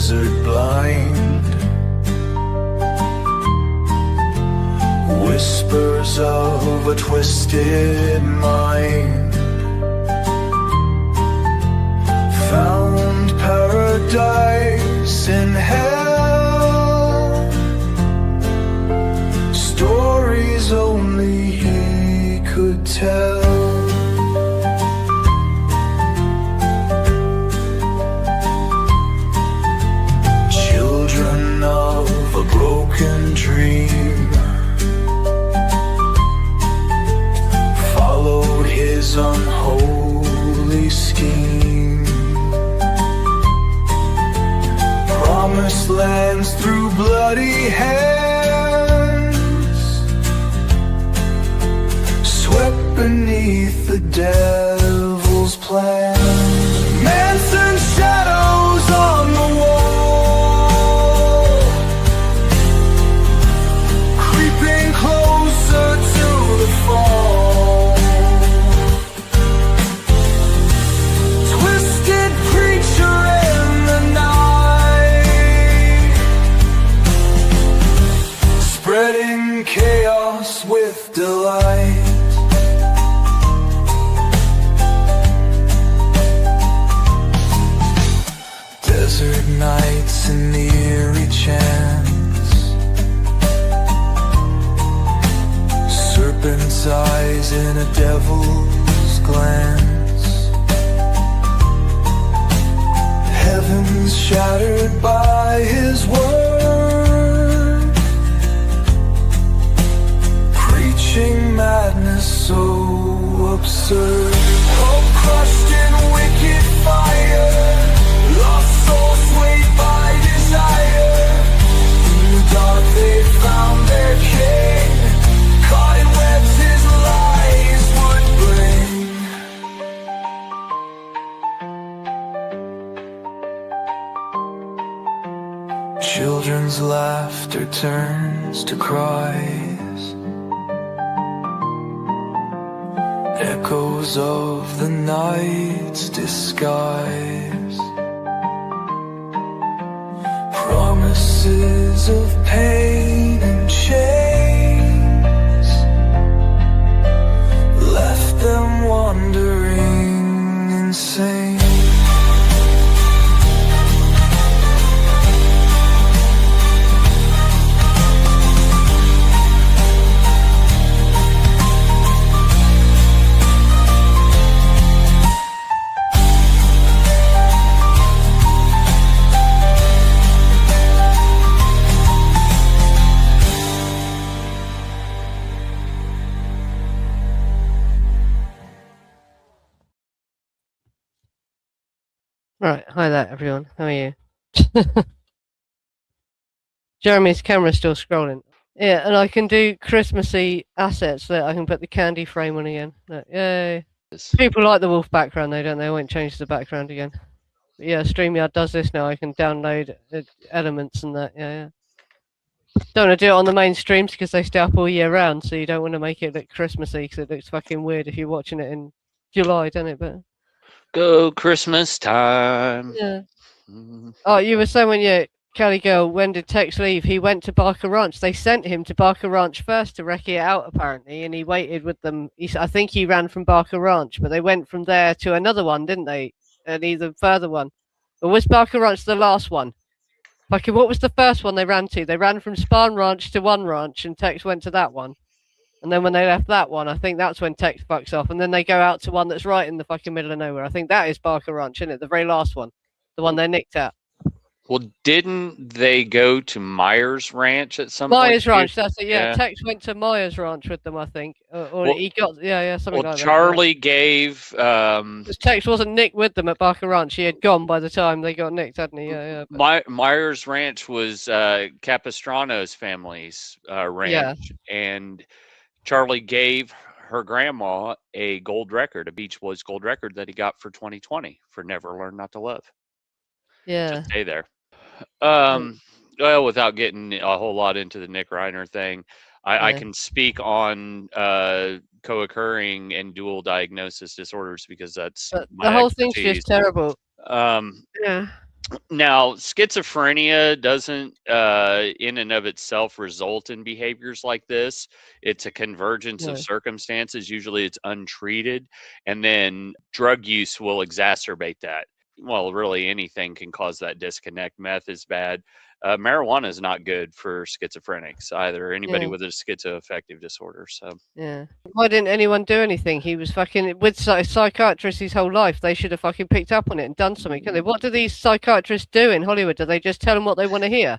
desert blind, whispers of a twisted mind, found paradise in hell, stories only he could tell. Children of a broken dream followed his unholy scheme. Promised lands through bloody hands, swept beneath the devil's plan. Manson shadows on the wall, creeping closer to the fall. Twisted preacher in the night, spreading chaos with delight. Desert nights and eerie chants, serpent's eyes in a devil's glance, heavens shattered by his word, preaching madness so absurd. Hope crushed in wicked fire, lost soul swayed by desire. In the dark they found their king, caught in webs his lies would bring. Children's laughter turns to cries, echoes of the night's disguise, promises of pain and chains, left them wandering insane. Right, hi there everyone, how are you? Jeremy's camera's still scrolling. Yeah, and I can do Christmassy assets that I can put the candy frame on again. Look, yay. People like the wolf background though, don't they? I won't change the background again. But yeah, StreamYard does this now, I can download elements and that, yeah. Don't want to do it on the main streams because they stay up all year round, so you don't want to make it look Christmassy because it looks fucking weird if you're watching it in July, don't it? But Go Christmas time. yeah. Oh, you were saying when Cali Girl, when did Tex leave? He went to Barker Ranch. They sent him to Barker Ranch first to wreck it out, apparently, and he waited with them. I think he ran from Barker Ranch, but they went from there to another one, didn't they? An even further one. Or was Barker Ranch the last one? Fucking, what was the first one they ran to? They ran from Spahn Ranch to one ranch, and Tex went to that one. And then when they left that one, I think that's when Tex fucks off. And then they go out to one that's right in the fucking middle of nowhere. I think that is Barker Ranch, isn't it? The very last one. The one they nicked at. Well, didn't they go to Myers Ranch at some Myers point? Ranch, that's it. Yeah, Tex went to Myers Ranch with them, I think. Or well, he got, something like that. Charlie gave... Tex wasn't nicked with them at Barker Ranch. He had gone by the time they got nicked, hadn't he? Yeah. Myers Ranch was Capistrano's family's ranch. Yeah. And Charlie gave her grandma a gold record, a Beach Boys gold record that he got for 2020 for Never Learn Not to Love. Yeah. Just stay there. Well, without getting a whole lot into the Nick Reiner thing, I can speak on co-occurring and dual diagnosis disorders because that's the whole thing's just terrible. Yeah. Now, schizophrenia doesn't, in and of itself, result in behaviors like this. It's a convergence of No. circumstances. Usually, it's untreated, and then drug use will exacerbate that. Well, really, anything can cause that disconnect. Meth is bad. Marijuana is not good for schizophrenics either. Anybody Yeah. with a schizoaffective disorder. So, Yeah. Why didn't anyone do anything? He was fucking with psychiatrists his whole life. They should have fucking picked up on it and done something, couldn't they? What do these psychiatrists do in Hollywood? Do they just tell them what they want to hear?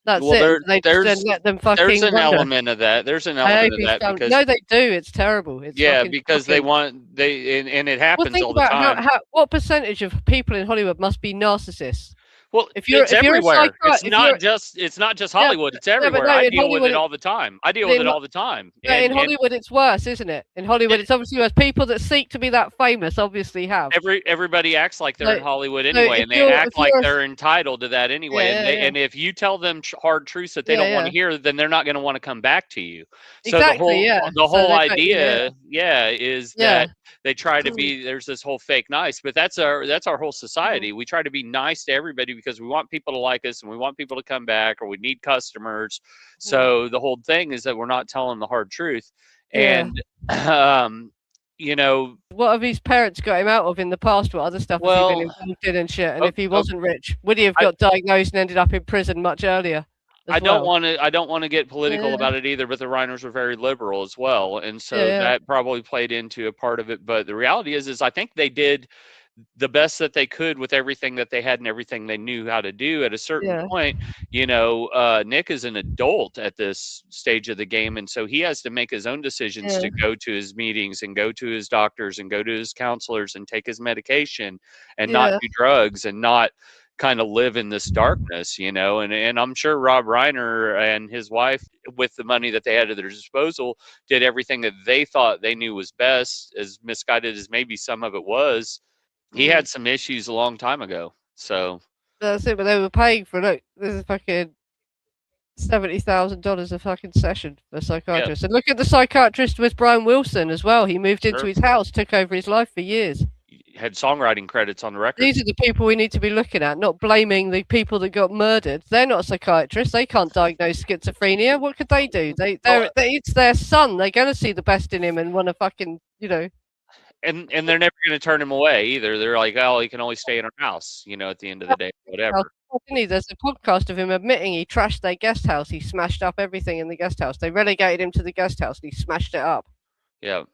That's well, it. And do they just then let them there's fucking an wonder? element of that. There's an I element hope of he's that found. because No, they do. It's terrible. It's yeah, fucking because they shocking. want and it Well, happens think all the about time. what percentage of people in Hollywood must be narcissists? Well, If it's you're a everywhere. psychiatrist, if you're It's not just yeah, Hollywood. It's but everywhere. no, I in deal with Hollywood, it all the time. I deal but with in it all the time. But in And Hollywood, it's worse, isn't it? In Hollywood, it, it's obviously worse. People that seek to be that famous obviously have. everybody acts like they're So, in Hollywood so anyway, if and they act if like you're a, they're entitled to that yeah, anyway. yeah, yeah, And if you tell them hard truths that they yeah, don't want yeah, to hear, then they're not going to want to come back to you. So exactly, yeah. the So whole they don't, yeah, idea, yeah, is yeah, that they try to be there's this whole fake nice, but that's our whole mm, society. We try to be nice to everybody because we want people to like us and we want people to come back or we need customers. mm, So the whole thing is that we're not telling the hard truth. yeah. And um, you know, What have his parents got him out of in the past? What other stuff has he been well, involved in and shit? And o- if he o- wasn't rich, would he have I got diagnosed and ended up in prison much earlier I as don't well? want to I don't want to get political Yeah, about it either, but the Reiners were very liberal as well, and yeah, so yeah, that probably played into a part of it. But the reality is I think they did the best that they could with everything that they had and everything they knew how to do. At a certain yeah, point, Nick is an adult at this stage of the game, and so he has to make his own decisions yeah, to go to his meetings and go to his doctors and go to his counselors and take his medication and not yeah, do drugs and not kind of live in this darkness, and I'm sure Rob Reiner and his wife, with the money that they had at their disposal, did everything that they thought they knew was best, as misguided as maybe some of it was. He mm. had some issues a long time ago. So, That's it. But they were paying for look. This is fucking $70,000 a fucking session for a yeah, psychiatrist. And look at the psychiatrist with Brian Wilson as well. He moved into sure. his house, took over his life for years. He had songwriting credits on the record. These are the people we need to be looking at, not blaming the people that got murdered. They're not psychiatrists. They can't diagnose schizophrenia. What could they do? Well, It's their son. They're going to see the best in him and want to fucking, and they're never going to turn him away either. They're like, oh, he can only stay in our house, at the end of the day, whatever. There's a podcast of him admitting he trashed their guest house. He smashed up everything in the guest house. They relegated him to the guest house and he smashed it up. Yeah.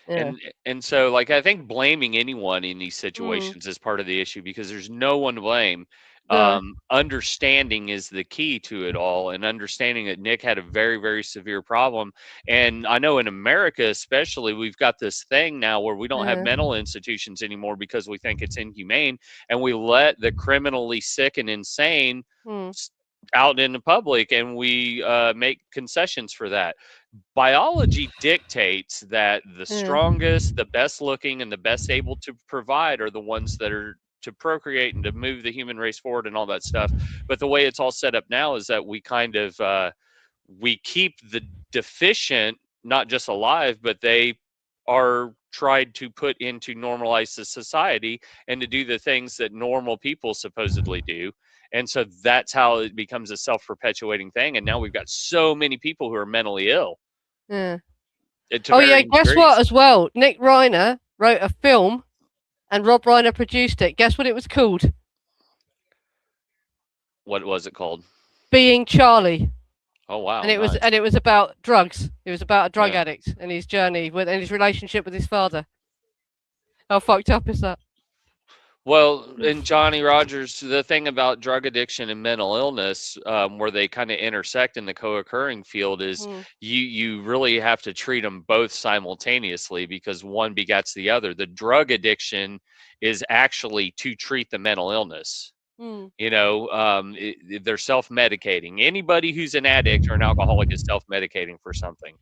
Yeah. And so, like, I think blaming anyone in these Mm. situations is part of the issue because there's no one to blame. No. Understanding is the key to it all, and understanding that Nick had a very, very severe problem. And I know in America, especially, we've got this thing now where we don't have Yeah. mental institutions anymore because we think it's inhumane, and we let the criminally sick and insane Mm. out in the public, and we make concessions for that. Biology dictates that the Yeah. strongest, the best looking, and the best able to provide are the ones that are to procreate and to move the human race forward and all that stuff. But the way it's all set up now is that we kind of we keep the deficient not just alive, but they are tried to put into normalize the society and to do the things that normal people supposedly do. And so that's how it becomes a self-perpetuating thing. And now we've got so many people who are mentally ill Yeah. to Oh yeah, varying guess what degrees. as well? Nick Reiner wrote a film and Rob Reiner produced it. Guess what it was called? What was it called? Being Charlie. Oh wow, And nice. it was about drugs. It was about a drug Yeah. addict and his journey with and his relationship with his father. How fucked up is that? Well, in Johnny Rogers, the thing about drug addiction and mental illness, where they kind of intersect in the co-occurring field, is Mm. you really have to treat them both simultaneously because one begets the other. The drug addiction is actually to treat the mental illness. Mm. They're self-medicating. Anybody who's an addict or an alcoholic is self-medicating for something.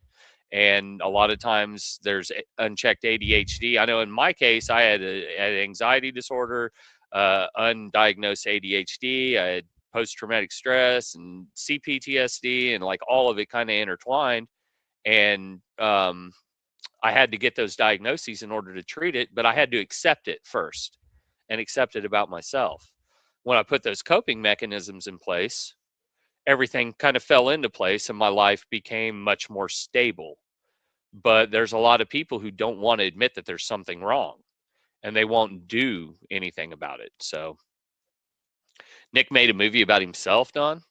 And a lot of times there's unchecked ADHD. I know in my case, I had an anxiety disorder, undiagnosed ADHD. I had post-traumatic stress and CPTSD, and like all of it kind of intertwined. And I had to get those diagnoses in order to treat it, but I had to accept it first and accept it about myself. when I put those coping mechanisms in place, everything kind of fell into place and my life became much more stable. But there's a lot of people who don't want to admit that there's something wrong and they won't do anything about it. So Nick made a movie about himself, Don.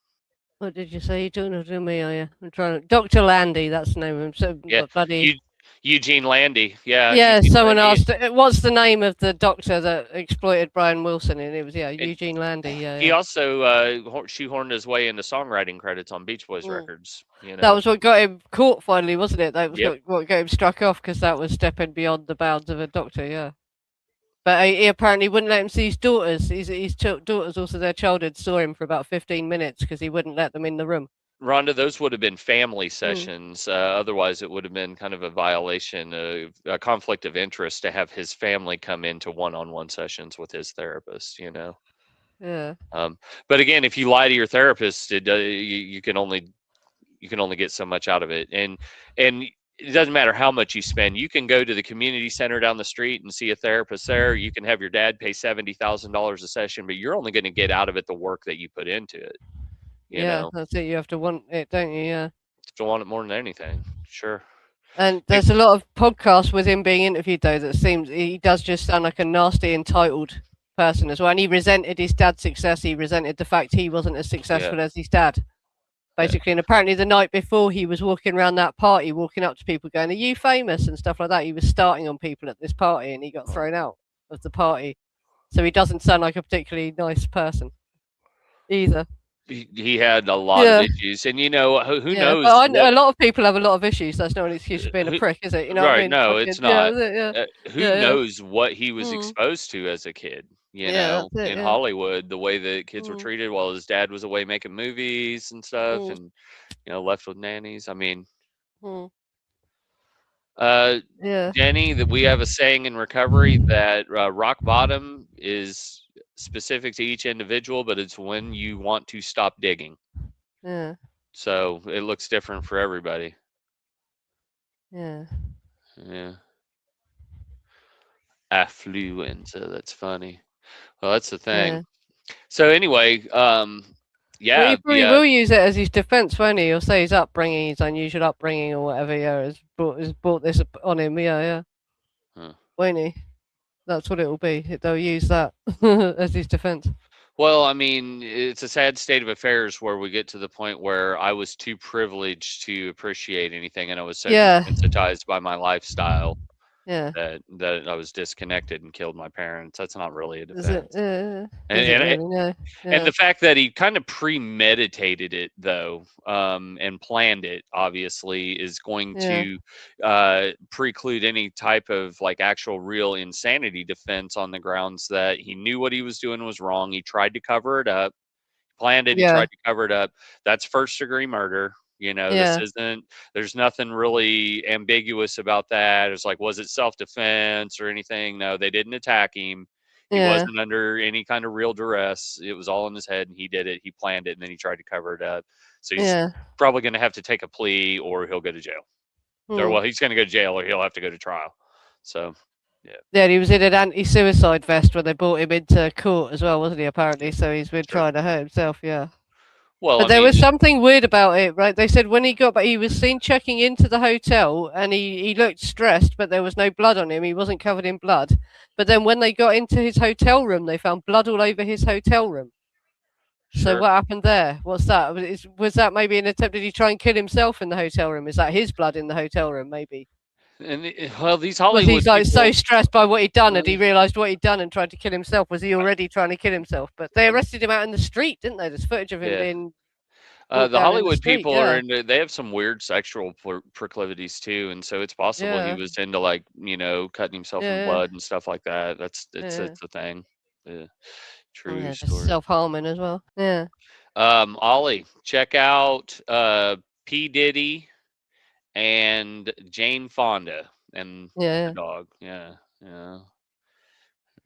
What did you say? You're talking to me, are you? I'm trying to... Dr. Landy, that's the name of him. So, Yeah, bloody... Eugene Landy. Yeah, Yeah, Eugene someone Landy. asked, what's the name of the doctor that exploited Brian Wilson? And it was, And Eugene Landy. Yeah, he yeah. also shoehorned his way into songwriting credits on Beach Boys records. That was what got him caught finally, wasn't it? That was Yep. what got him struck off, because that was stepping beyond the bounds of a doctor, yeah. But he apparently wouldn't let him see his daughters. His daughters, also their childhood, saw him for about 15 minutes because he wouldn't let them in the room. Rhonda, those would have been family sessions. Otherwise, it would have been kind of a violation of a conflict of interest to have his family come into one-on-one sessions with his therapist. Yeah. But again, if you lie to your therapist, you can only get so much out of it, and it doesn't matter how much you spend. You can go to the community center down the street and see a therapist there. You can have your dad pay $70,000 a session, but you're only going to get out of it the work that you put into it. You know, that's it. You have to want it, don't you? Yeah. you have to want it more than anything. Sure. And there's a lot of podcasts with him being interviewed, though, that seems he does just sound like a nasty, entitled person as well. And he resented his dad's success. He resented the fact he wasn't as successful as his dad, basically. And apparently the night before, he was walking around that party, walking up to people going, "Are you famous?" and stuff like that. He was starting on people at this party, and he got thrown out of the party. So he doesn't sound like a particularly nice person either. He had a lot of issues, and who knows? But a lot of people have a lot of issues. That's not an excuse for being a prick, is it? You know what I mean? No, it's not. Who Yeah. knows what he was exposed to as a kid? In Hollywood, the way that kids were treated while his dad was away making movies and stuff, and left with nannies. I mean, Jenny, that we have a saying in recovery that rock bottom is specific to each individual, but it's when you want to stop digging. Yeah. So it looks different for everybody. Yeah. Yeah. Affluenza. That's funny. Well, that's the thing. Yeah. So anyway, Well, he probably will use it as his defense, won't he? He'll say his upbringing, his unusual upbringing, or whatever. Yeah, has brought this on him. Yeah. Won't he? That's what it will be. They'll use that as his defense. Well, I mean, it's a sad state of affairs where we get to the point where I was too privileged to appreciate anything, and I was so desensitized by my lifestyle that I was disconnected and killed my parents. That's not really a defense. And the fact that he kind of premeditated it, though, and planned it, obviously, is going to preclude any type of actual real insanity defense on the grounds that he knew what he was doing was wrong. He tried to cover it up, planned it, he tried to cover it up. That's first-degree murder. This isn't, there's nothing really ambiguous about that. It's was it self-defense or anything? No, they didn't attack him. He wasn't under any kind of real duress. It was all in his head, and he did it. He planned it, and then he tried to cover it up. So he's probably going to have to take a plea, or he'll go to jail. Or, well, he's going to go to jail, or he'll have to go to trial. So, yeah, he was in an anti-suicide vest when they brought him into court as well, wasn't he? Apparently, so he's been trying to hurt himself. Yeah. Well, but there was something weird about it, right? They said when he got back, he was seen checking into the hotel, and he looked stressed, but there was no blood on him. He wasn't covered in blood. But then when they got into his hotel room, they found blood all over his hotel room. So what happened there? What's that? Was that maybe an attempt? Did he try and kill himself in the hotel room? Is that his blood in the hotel room? Maybe. And these Hollywood was he people, so stressed by what he'd done, and he realised what he'd done and tried to kill himself? Was he already trying to kill himself? But they arrested him out in the street, didn't they? There's footage of him being. The Hollywood people are into. They have some weird sexual proclivities too, and so it's possible he was into cutting himself in blood and stuff like that. It's a thing. True story. Self-harming as well. Yeah. Ollie, check out P. Diddy and Jane Fonda and the dog. Yeah.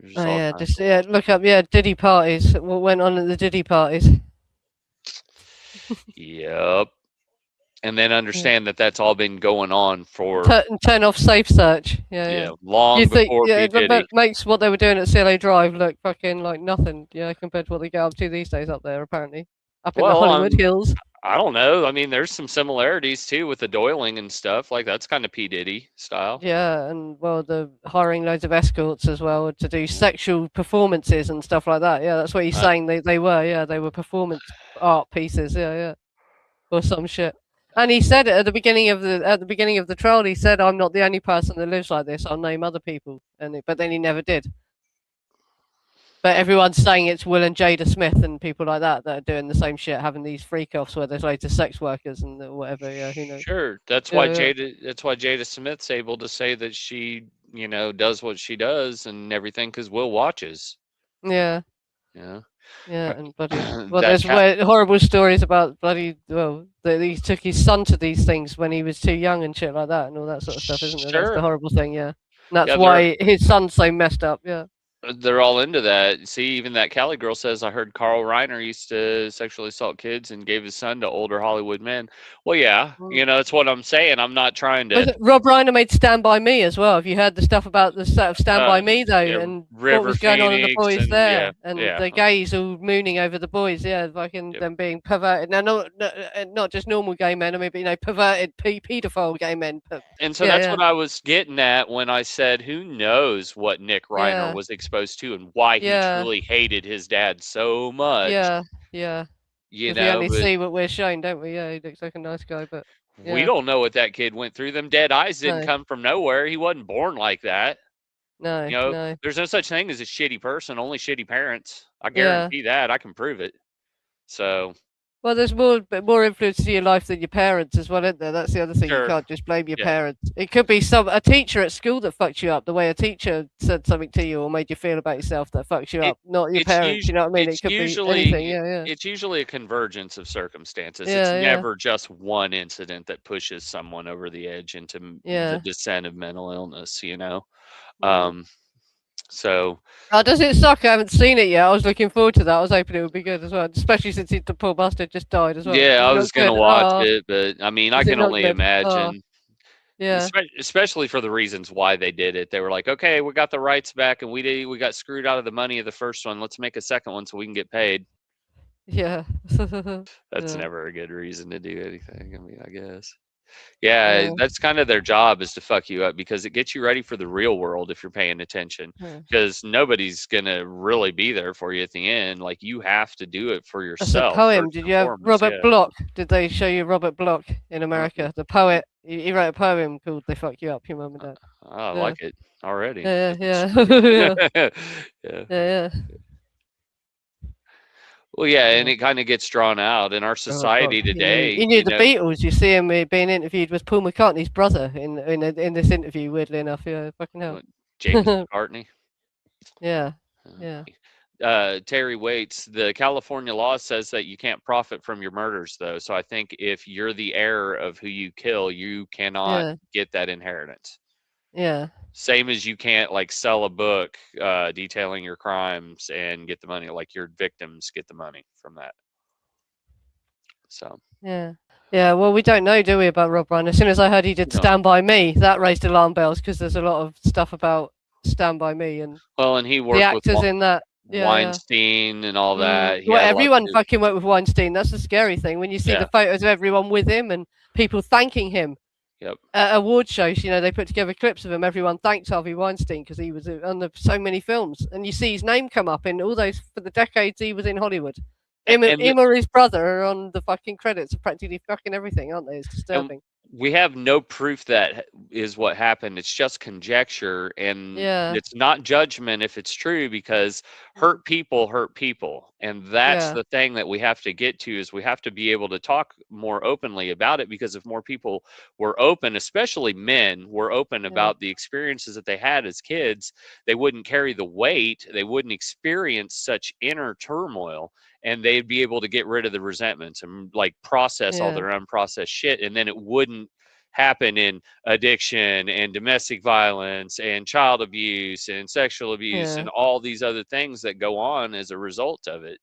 Look up Diddy parties. What went on at the Diddy parties? Yep. and then understand that that's all been going on for Turn off safe search. Yeah. long You think before P. Diddy. makes what they were doing at CLA Drive look fucking like nothing, compared to what they get up to these days up there, apparently. Up in the Well, Hollywood Hills. I don't know. I mean, there's some similarities too with the doiling and stuff. Like that's kind of P. Diddy style. Yeah, and well, the hiring loads of escorts as well to do sexual performances and stuff like that. Yeah, that's what he's saying. They were. Yeah, they were performance art pieces. Yeah, or some shit. And he said it at the beginning of the trial. He said, "I'm not the only person that lives like this. I'll name other people." But then he never did. But everyone's saying it's Will and Jada Smith and people like that that are doing the same shit, having these freak offs where there's loads of sex workers and whatever. Yeah, who knows? Sure, that's why Jada Smith's able to say that she, does what she does and everything because Will watches. Yeah. Yeah. Yeah, and bloody there's horrible stories about bloody that he took his son to these things when he was too young and shit like that and all that sort of stuff, isn't there? That's the horrible thing. Yeah, and that's why his son's so messed up. Yeah. They're all into that. See, even that Cali girl says, I heard Carl Reiner used to sexually assault kids and gave his son to older Hollywood men. Well, yeah, that's what I'm saying. I'm not trying to. Rob Reiner made Stand By Me as well. Have you heard the stuff about the set of Stand By Me, though, and what was going on in the boys there? And the gays all mooning over the boys, fucking them being perverted. Now, not just normal gay men, I mean, but, perverted pedophile gay men. And so that's what I was getting at when I said, who knows what Nick Reiner was exposed to and why he truly hated his dad so much. Yeah. We only see what we're shown, don't we? Yeah, he looks like a nice guy, but we don't know what that kid went through. Them dead eyes didn't come from nowhere. He wasn't born like that. No. There's no such thing as a shitty person, only shitty parents. I guarantee that. I can prove it. So well, there's more influence to your life than your parents as well, isn't there? That's the other thing. You can't just blame your parents. It could be a teacher at school that fucked you up. The way a teacher said something to you or made you feel about yourself that fucks you up, not your parents. You know what I mean? It could be anything. Yeah. It's usually a convergence of circumstances. It's never just one incident that pushes someone over the edge into the descent of mental illness. So. Oh, does it suck? I haven't seen it yet. I was looking forward to that. I was hoping it would be good as well, especially since the poor bastard just died as well. Yeah, I was going to watch it, but I mean, I can only imagine. Yeah. Especially for the reasons why they did it. They were like, okay, we got the rights back and we got screwed out of the money of the first one. Let's make a second one so we can get paid. Yeah. That's never a good reason to do anything. I mean, I guess. Yeah, that's kind of their job is to fuck you up because it gets you ready for the real world if you're paying attention. Because nobody's gonna really be there for you at the end. Like you have to do it for yourself. That's a poem. Did you have Robert Bloch? Did they show you Robert Bloch in America? The poet. He wrote a poem called "They Fuck You Up." Your mum and dad. I like it already. Yeah. Well, and it kind of gets drawn out in our society today. You knew the Beatles. You see him being interviewed with Paul McCartney's brother in this interview. Weirdly enough, fucking hell. James McCartney. Yeah. Terry Waits. The California law says that you can't profit from your murders, though. So I think if you're the heir of who you kill, you cannot get that inheritance. Yeah. Same as you can't like sell a book detailing your crimes and get the money. Like your victims get the money from that. So yeah. Well, we don't know, do we, about Rob Reiner? As soon as I heard he did Stand By Me, that raised alarm bells because there's a lot of stuff about Stand By Me and he worked the actors with in that. Weinstein and all that. Well, everyone fucking worked with Weinstein. That's the scary thing when you see the photos of everyone with him and people thanking him. Yep. At award shows, they put together clips of him. Everyone thanks Harvey Weinstein because he was on so many films, and you see his name come up in all those for the decades he was in Hollywood. Him or his brother are on the fucking credits of practically fucking everything, aren't they? It's disturbing. We have no proof that is what happened. It's just conjecture, and it's not judgment if it's true because hurt people, and that's the thing that we have to get to is we have to be able to talk more openly about it because if more people were open, especially men, were open about the experiences that they had as kids, they wouldn't carry the weight, they wouldn't experience such inner turmoil. And they'd be able to get rid of the resentments and like process all their unprocessed shit. And then it wouldn't happen in addiction and domestic violence and child abuse and sexual abuse and all these other things that go on as a result of it.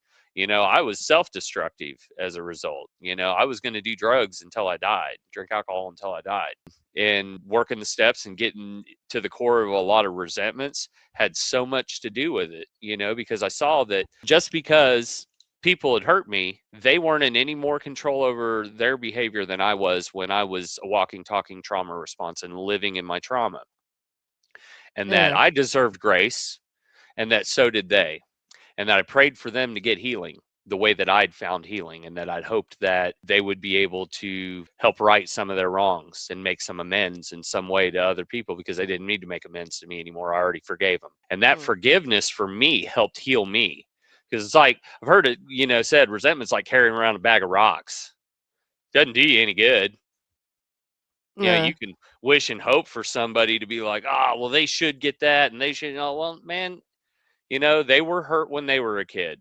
I was self-destructive as a result. I was going to do drugs until I died, drink alcohol until I died. And working the steps and getting to the core of a lot of resentments had so much to do with it, because I saw that just because people had hurt me, they weren't in any more control over their behavior than I was when I was a walking, talking trauma response and living in my trauma. And that I deserved grace, and that so did they. And that I prayed for them to get healing the way that I'd found healing, and that I'd hoped that they would be able to help right some of their wrongs and make some amends in some way to other people, because they didn't need to make amends to me anymore. I already forgave them. And that forgiveness for me helped heal me. Because it's like, I've heard it, said resentment's like carrying around a bag of rocks. Doesn't do you any good. You can wish and hope for somebody to be like, well, they should get that, and they should, well, man, they were hurt when they were a kid.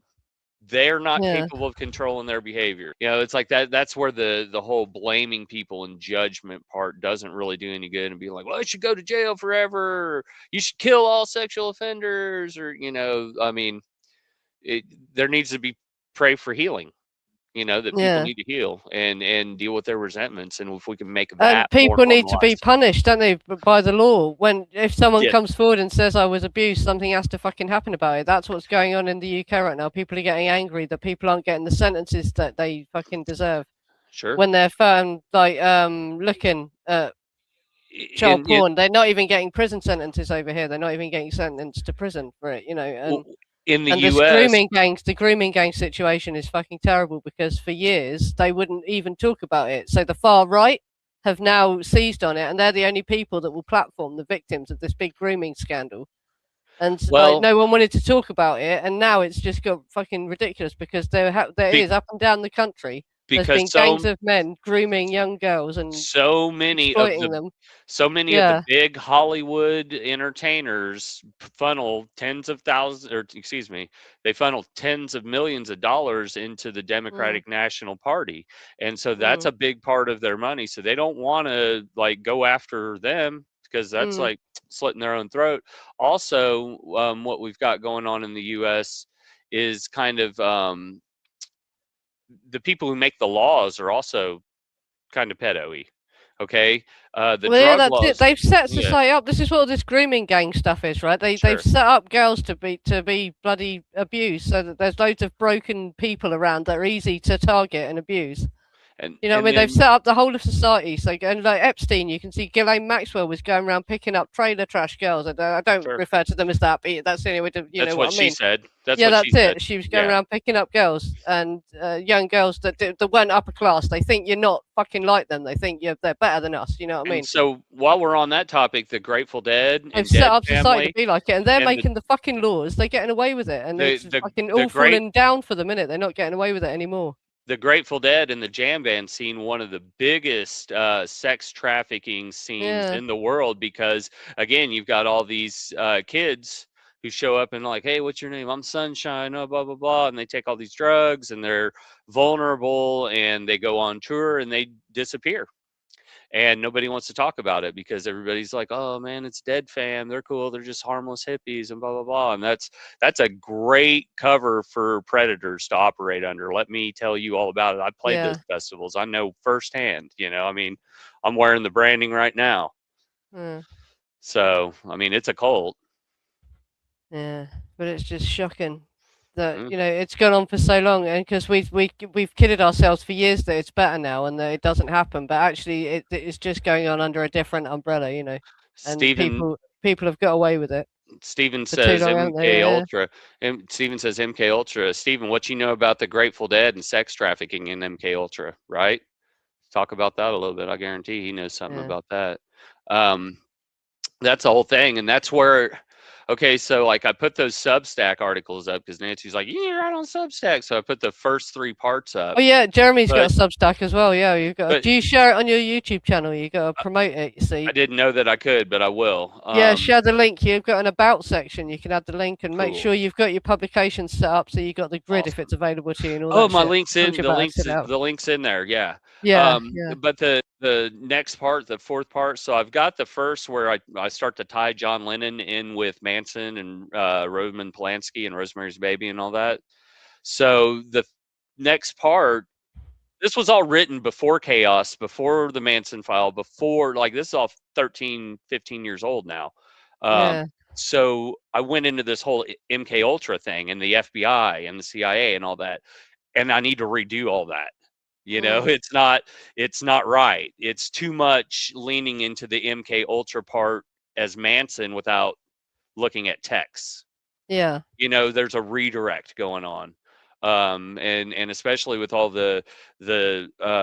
They're not capable of controlling their behavior. It's like that's where the whole blaming people and judgment part doesn't really do any good, and be like, well, you should go to jail forever, or you should kill all sexual offenders, or, there needs to be pray for healing, that people need to heal and deal with their resentments. And if we can make that and people more need to be normalized. punished, don't they, by the law? If someone comes forward and says I was abused, something has to fucking happen about it. That's what's going on in the UK right now. People are getting angry that people aren't getting the sentences that they fucking deserve. Sure. When they're found looking at child porn, they're not even getting prison sentences over here. They're not even getting sentenced to prison for it, And in the US, the grooming gang situation is fucking terrible, because for years they wouldn't even talk about it. So the far right have now seized on it, and they're the only people that will platform the victims of this big grooming scandal. And no one wanted to talk about it, and now it's just got fucking ridiculous, because there is up and down the country. There's been gangs of men grooming young girls and so many of the big Hollywood entertainers funnel tens of millions of dollars into the Democratic National Party. And so that's a big part of their money. So they don't want to go after them, because that's like slitting their own throat. Also, what we've got going on in the US is kind of the people who make the laws are also kind of pedo-y. Okay, drug laws. They've set society up. This is what this grooming gang stuff is, right? They've set up girls to be bloody abused, so that there's loads of broken people around that are easy to target and abuse. And they've set up the whole of society. So, and like Epstein, you can see Ghislaine Maxwell was going around picking up trailer trash girls. I don't refer to them as that, but that's the only way to, that's what she said. That's it. She was going around picking up girls, and young girls that weren't upper class. They think you're not fucking like them. They think they're better than us. You know what I mean? So while we're on that topic, the Grateful Dead have set up society to be like it, and they're making the fucking laws. They're getting away with it, and it's fucking all falling down for the minute. They're not getting away with it anymore. The Grateful Dead and the jam band scene, one of the biggest sex trafficking scenes in the world, because again, you've got all these kids who show up and like, hey, what's your name? I'm Sunshine, blah, blah, blah. And they take all these drugs, and they're vulnerable, and they go on tour and they disappear. And nobody wants to talk about it, because everybody's like, oh man, it's Dead Fam, they're cool, they're just harmless hippies and blah blah blah. And that's a great cover for predators to operate under. Let me tell you all about it. I played those festivals. I know firsthand. I'm wearing the branding right now. So it's a cult. Yeah, but it's just shocking that it's gone on for so long, and because we've kidded ourselves for years that it's better now and that it doesn't happen, but actually it's just going on under a different umbrella, and people have got away with it. Steven says MK Ultra. Steven says MK Ultra. Steven, what you know about the Grateful Dead and sex trafficking in MK Ultra, right? Talk about that a little bit. I guarantee he knows something about that. That's the whole thing, and that's where. Okay, so I put those Substack articles up because Nancy's like, you're right on Substack. So I put the first 3 parts up. Oh yeah, Jeremy's got a Substack as well. Yeah, you've got. Do you share it on your YouTube channel? You got to promote it. You see. I didn't know that I could, but I will. Yeah, share the link. You've got an about section. You can add the link and make sure you've got your publications set up, so you got the grid if it's available to you. And all that my link's in. The link's in there. Yeah. Yeah. But the next part, the 4th part. So I've got the first where I start to tie John Lennon in with Manson and Roman Polanski and Rosemary's Baby and all that. So the next part, this was all written before Chaos, before the Manson file, before, like, this is all 13, 15 years old now. Yeah. So I went into this whole MK Ultra thing and the FBI and the CIA and all that, and I need to redo all that. It's not right. It's too much leaning into the MK Ultra part as Manson without looking at text. Yeah. There's a redirect going on. And especially with all the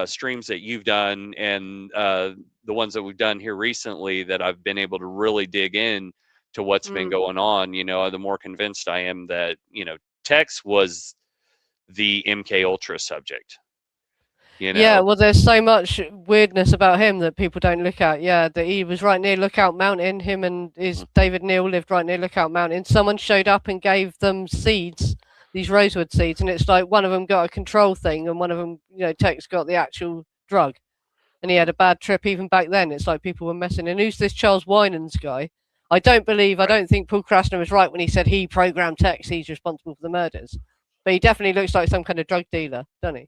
streams that you've done and the ones that we've done here recently, that I've been able to really dig in to what's been going on, the more convinced I am that, Tex was the MK Ultra subject. Yeah, well, there's so much weirdness about him that people don't look at. Yeah, that he was right near Lookout Mountain. Him and David Neal lived right near Lookout Mountain. Someone showed up and gave them seeds, these rosewood seeds, and it's like one of them got a control thing, and one of them, Tex got the actual drug, and he had a bad trip even back then. It's like people were messing. And who's this Charles Winans guy? I don't think Paul Krasner was right when he said he programmed Tex. He's responsible for the murders, but he definitely looks like some kind of drug dealer, doesn't he?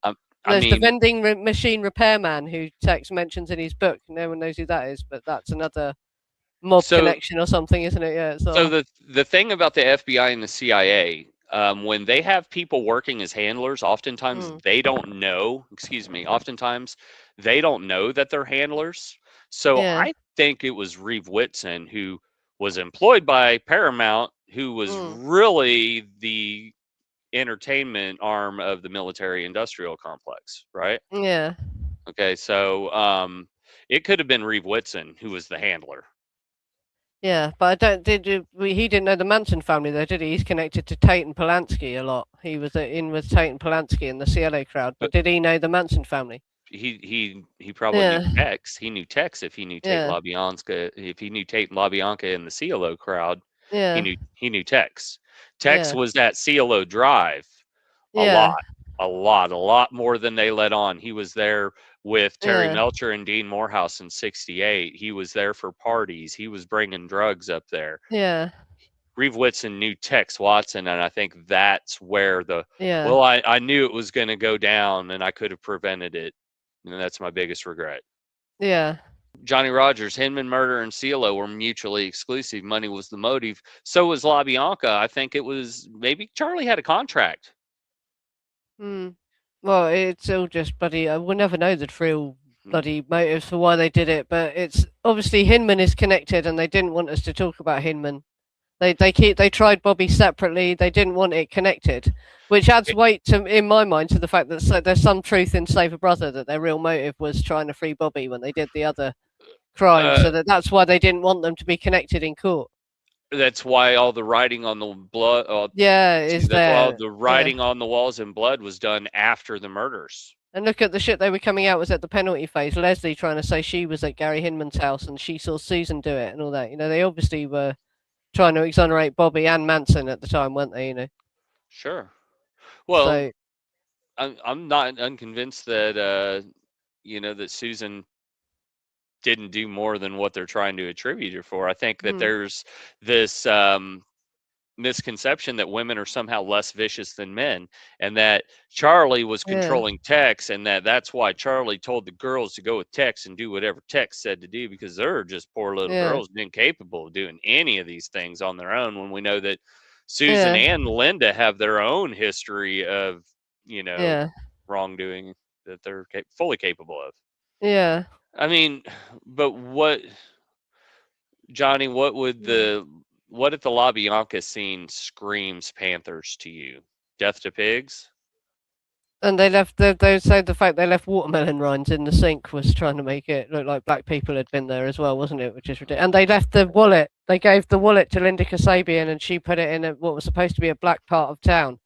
There's the vending machine repairman who Tex mentions in his book. No one knows who that is, but that's another mob connection or something, isn't it? Yeah. So the thing about the FBI and the CIA, when they have people working as handlers, oftentimes they don't know. Oftentimes they don't know that they're handlers. So I think it was Reeve Whitson, who was employed by Paramount, who was really the entertainment arm of the military industrial complex, right? Yeah. Okay, so it could have been Reeve Whitson who was the handler. Yeah, but he didn't know the Manson family though, did he? He's connected to Tate and Polanski a lot. He was in with Tate and Polanski in the CLA crowd, but did he know the Manson family? He probably knew Tex. He knew Tex if he knew Tate LaBianca. If he knew Tate and LaBianca in the CLO crowd, he knew Tex. Tex was that CLO drive a lot more than they let on. He was there with Terry Melcher and Dean Morehouse in '68. He was there for parties. He was bringing drugs up there. Yeah. Reeve Whitson knew Tex Watson, and I think that's where I knew it was going to go down, and I could have prevented it, and that's my biggest regret. Yeah. Johnny Rogers, Hinman murder and CeeLo were mutually exclusive. Money was the motive. So was LaBianca. I think it was maybe Charlie had a contract. Well, it's all just bloody. We'll never know the real bloody motives for why they did it, but it's obviously Hinman is connected, and they didn't want us to talk about Hinman. They tried Bobby separately. They didn't want it connected, which adds weight in my mind to the fact that there's some truth in Save a Brother that their real motive was trying to free Bobby when they did the other crime. So that's why they didn't want them to be connected in court. That's why all the writing on the blood. Is there? All the writing on the walls in blood was done after the murders. And look at the shit they were coming out was at the penalty phase. Leslie trying to say she was at Gary Hinman's house and she saw Susan do it and all that. They obviously were trying to exonerate Bobby and Manson at the time, weren't they? Sure. Well, I'm not unconvinced that that Susan didn't do more than what they're trying to attribute her for. I think that there's this misconception that women are somehow less vicious than men, and that Charlie was controlling Tex, and that's why Charlie told the girls to go with Tex and do whatever Tex said to do, because they're just poor little girls incapable of doing any of these things on their own, when we know that Susan and Linda have their own history of wrongdoing that they're fully capable of. Yeah. I mean, but Johnny, what if the LaBianca scene screams Panthers to you? Death to pigs? And they said the fact they left watermelon rinds in the sink was trying to make it look like black people had been there as well, wasn't it? Which is ridiculous. And they left the wallet. They gave the wallet to Linda Kasabian, and she put it in what was supposed to be a black part of town.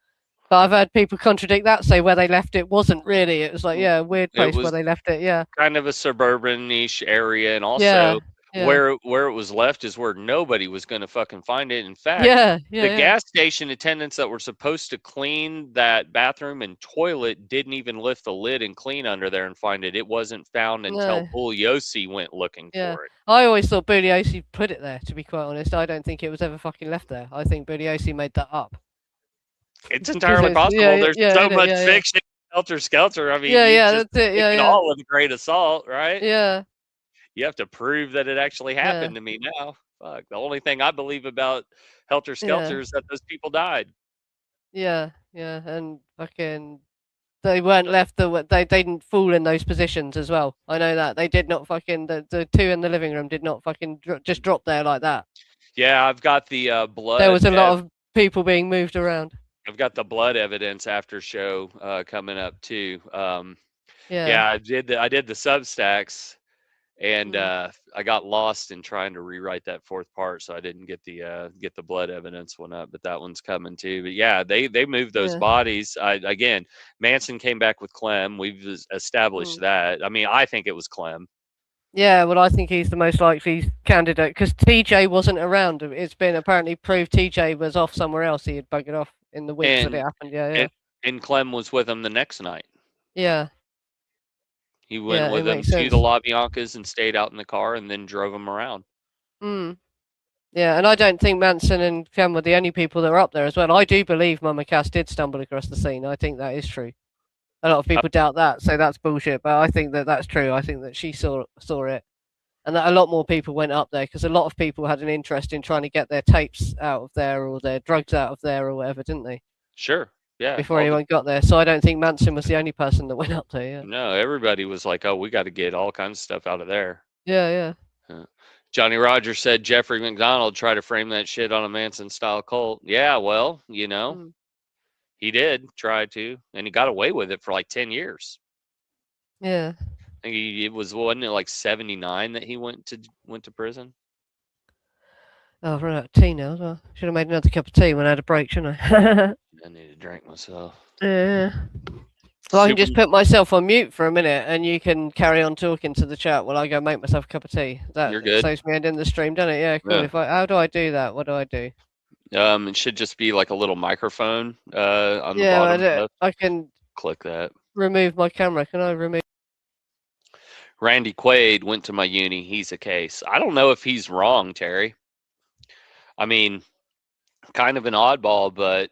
But I've heard people contradict that, say where they left it wasn't really. It was like, a weird place where they left it, kind of a suburban niche area, and also where it was left is where nobody was going to fucking find it. In fact, the gas station attendants that were supposed to clean that bathroom and toilet didn't even lift the lid and clean under there and find it. It wasn't found until Bugliosi went looking for it. I always thought Bugliosi put it there, to be quite honest. I don't think it was ever fucking left there. I think Bugliosi made that up. It's Because entirely it's possible. There's so innit? much fiction, Helter Skelter. I mean, you Yeah, just that's it. take Yeah, it yeah, all with a grain of salt, right? yeah, You have to prove that it actually yeah, happened to me now. Fuck. The only thing I believe about Helter yeah, Skelter is that those people died. yeah, and fucking they weren't left they didn't fall in those positions as well. I know that they did not fucking the two in the living room did not fucking just drop there like that. Yeah, I've got the There was a lot of people being moved around. I've got the blood evidence after show coming up too. Yeah. Yeah, I did the Substacks, and Mm. I got lost in trying to rewrite that fourth part, so I didn't get the blood evidence one up. But that one's coming too. But yeah, they moved those Yeah. bodies. Again, Manson came back with Clem. We've established Mm. that. I mean, I think it was Clem. Yeah, well, I think he's the most likely candidate because TJ wasn't around. It's been apparently proved TJ was off somewhere else. He had buggered off in the weeks that it And happened. Yeah, yeah, and and Clem was with him the next night. yeah, He went yeah. It with him makes to the sense. La Biancas and stayed out in the car, and then drove him around. Mm. Yeah, and I don't think Manson and Clem were the only people that were up there as well. I do believe Mama Cass did stumble across the scene. I think that is true. A lot of Uh, people doubt that, so that's bullshit. But I think that that's true. I think that she saw it, and that a lot more people went up there because a lot of people had an interest in trying to get their tapes out of there or their drugs out of there or whatever, didn't they? Sure, yeah. Before anyone got there. So I don't think Manson was the only person that went up there. Yeah. No, everybody was like, "Oh, we got to get all kinds of stuff out of there." Yeah. Yeah. Johnny Rogers said Jeffrey McDonald tried to frame that shit on a Manson style cult. Yeah, well, Mm. he did try to, and he got away with it for like 10 years. Yeah. I think it wasn't it like 79 that he went to prison? Oh, I've run out of tea now as well. Should have made another cup of tea when I had a break, shouldn't I? I need to drink myself. Yeah. Well, I can Super. just put myself on mute for a minute, and you can carry on talking to the chat while I go make myself a cup of tea. That You're good. saves me ending the stream, doesn't it? Yeah, cool. Yeah. How do I do that? What do I do? It should just be like a little microphone on the Yeah, bottom left. I can Click that. remove my camera. Can I remove? Randy Quaid went to my uni. He's a case. I don't know if he's wrong, Terry. I mean, kind of an oddball, but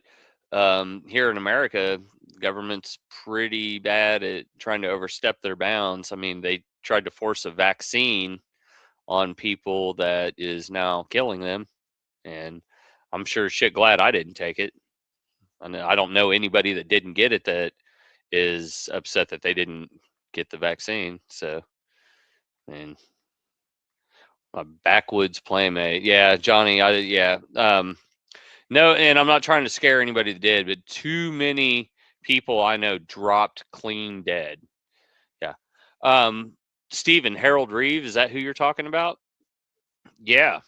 here in America, government's pretty bad at trying to overstep their bounds. I mean, they tried to force a vaccine on people that is now killing them, and I'm sure shit glad I didn't take it. I don't know anybody that didn't get it that is upset that they didn't get the vaccine. So, and my backwoods playmate, yeah, Johnny, yeah. No, and I'm not trying to scare anybody that did, but too many people I know dropped clean dead. Yeah. Steven, Harold Reeve, is that who you're talking about? Yeah.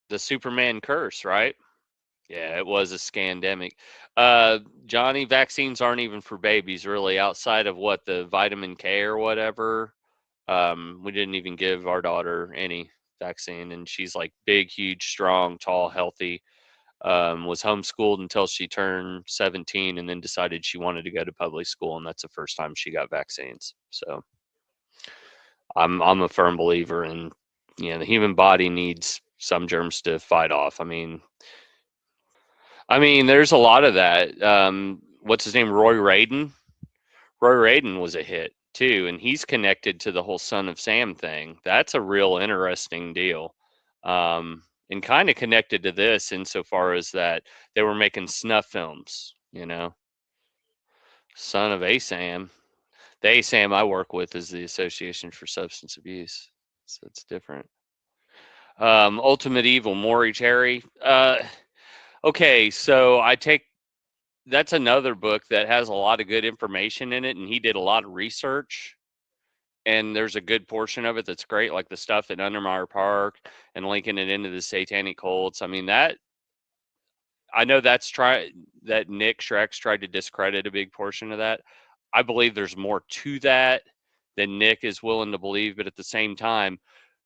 The Superman curse, right? Yeah, it was a scandemic. Johnny, vaccines aren't even for babies, really, outside of what the vitamin K or whatever. We didn't even give our daughter any vaccine, and she's like big, huge, strong, tall, healthy. Was homeschooled until she turned 17 and then decided she wanted to go to public school, and that's the first time she got vaccines. So I'm a firm believer in, the human body needs some germs to fight off. I mean there's a lot of that. What's his name? Roy Raiden was a hit too, and he's connected to the whole Son of Sam thing. That's a real interesting deal. And kind of connected to this insofar as that they were making snuff films, Son of Asam. The Asam I work with is the Association for Substance Abuse, so it's different. Ultimate Evil, Maury Terry. Okay, so that's another book that has a lot of good information in it, and he did a lot of research. And there's a good portion of it that's great, like the stuff at Undermeyer Park and linking it into the satanic cults. I mean, I know that Nick Schreck's tried to discredit a big portion of that. I believe there's more to that than Nick is willing to believe, but at the same time,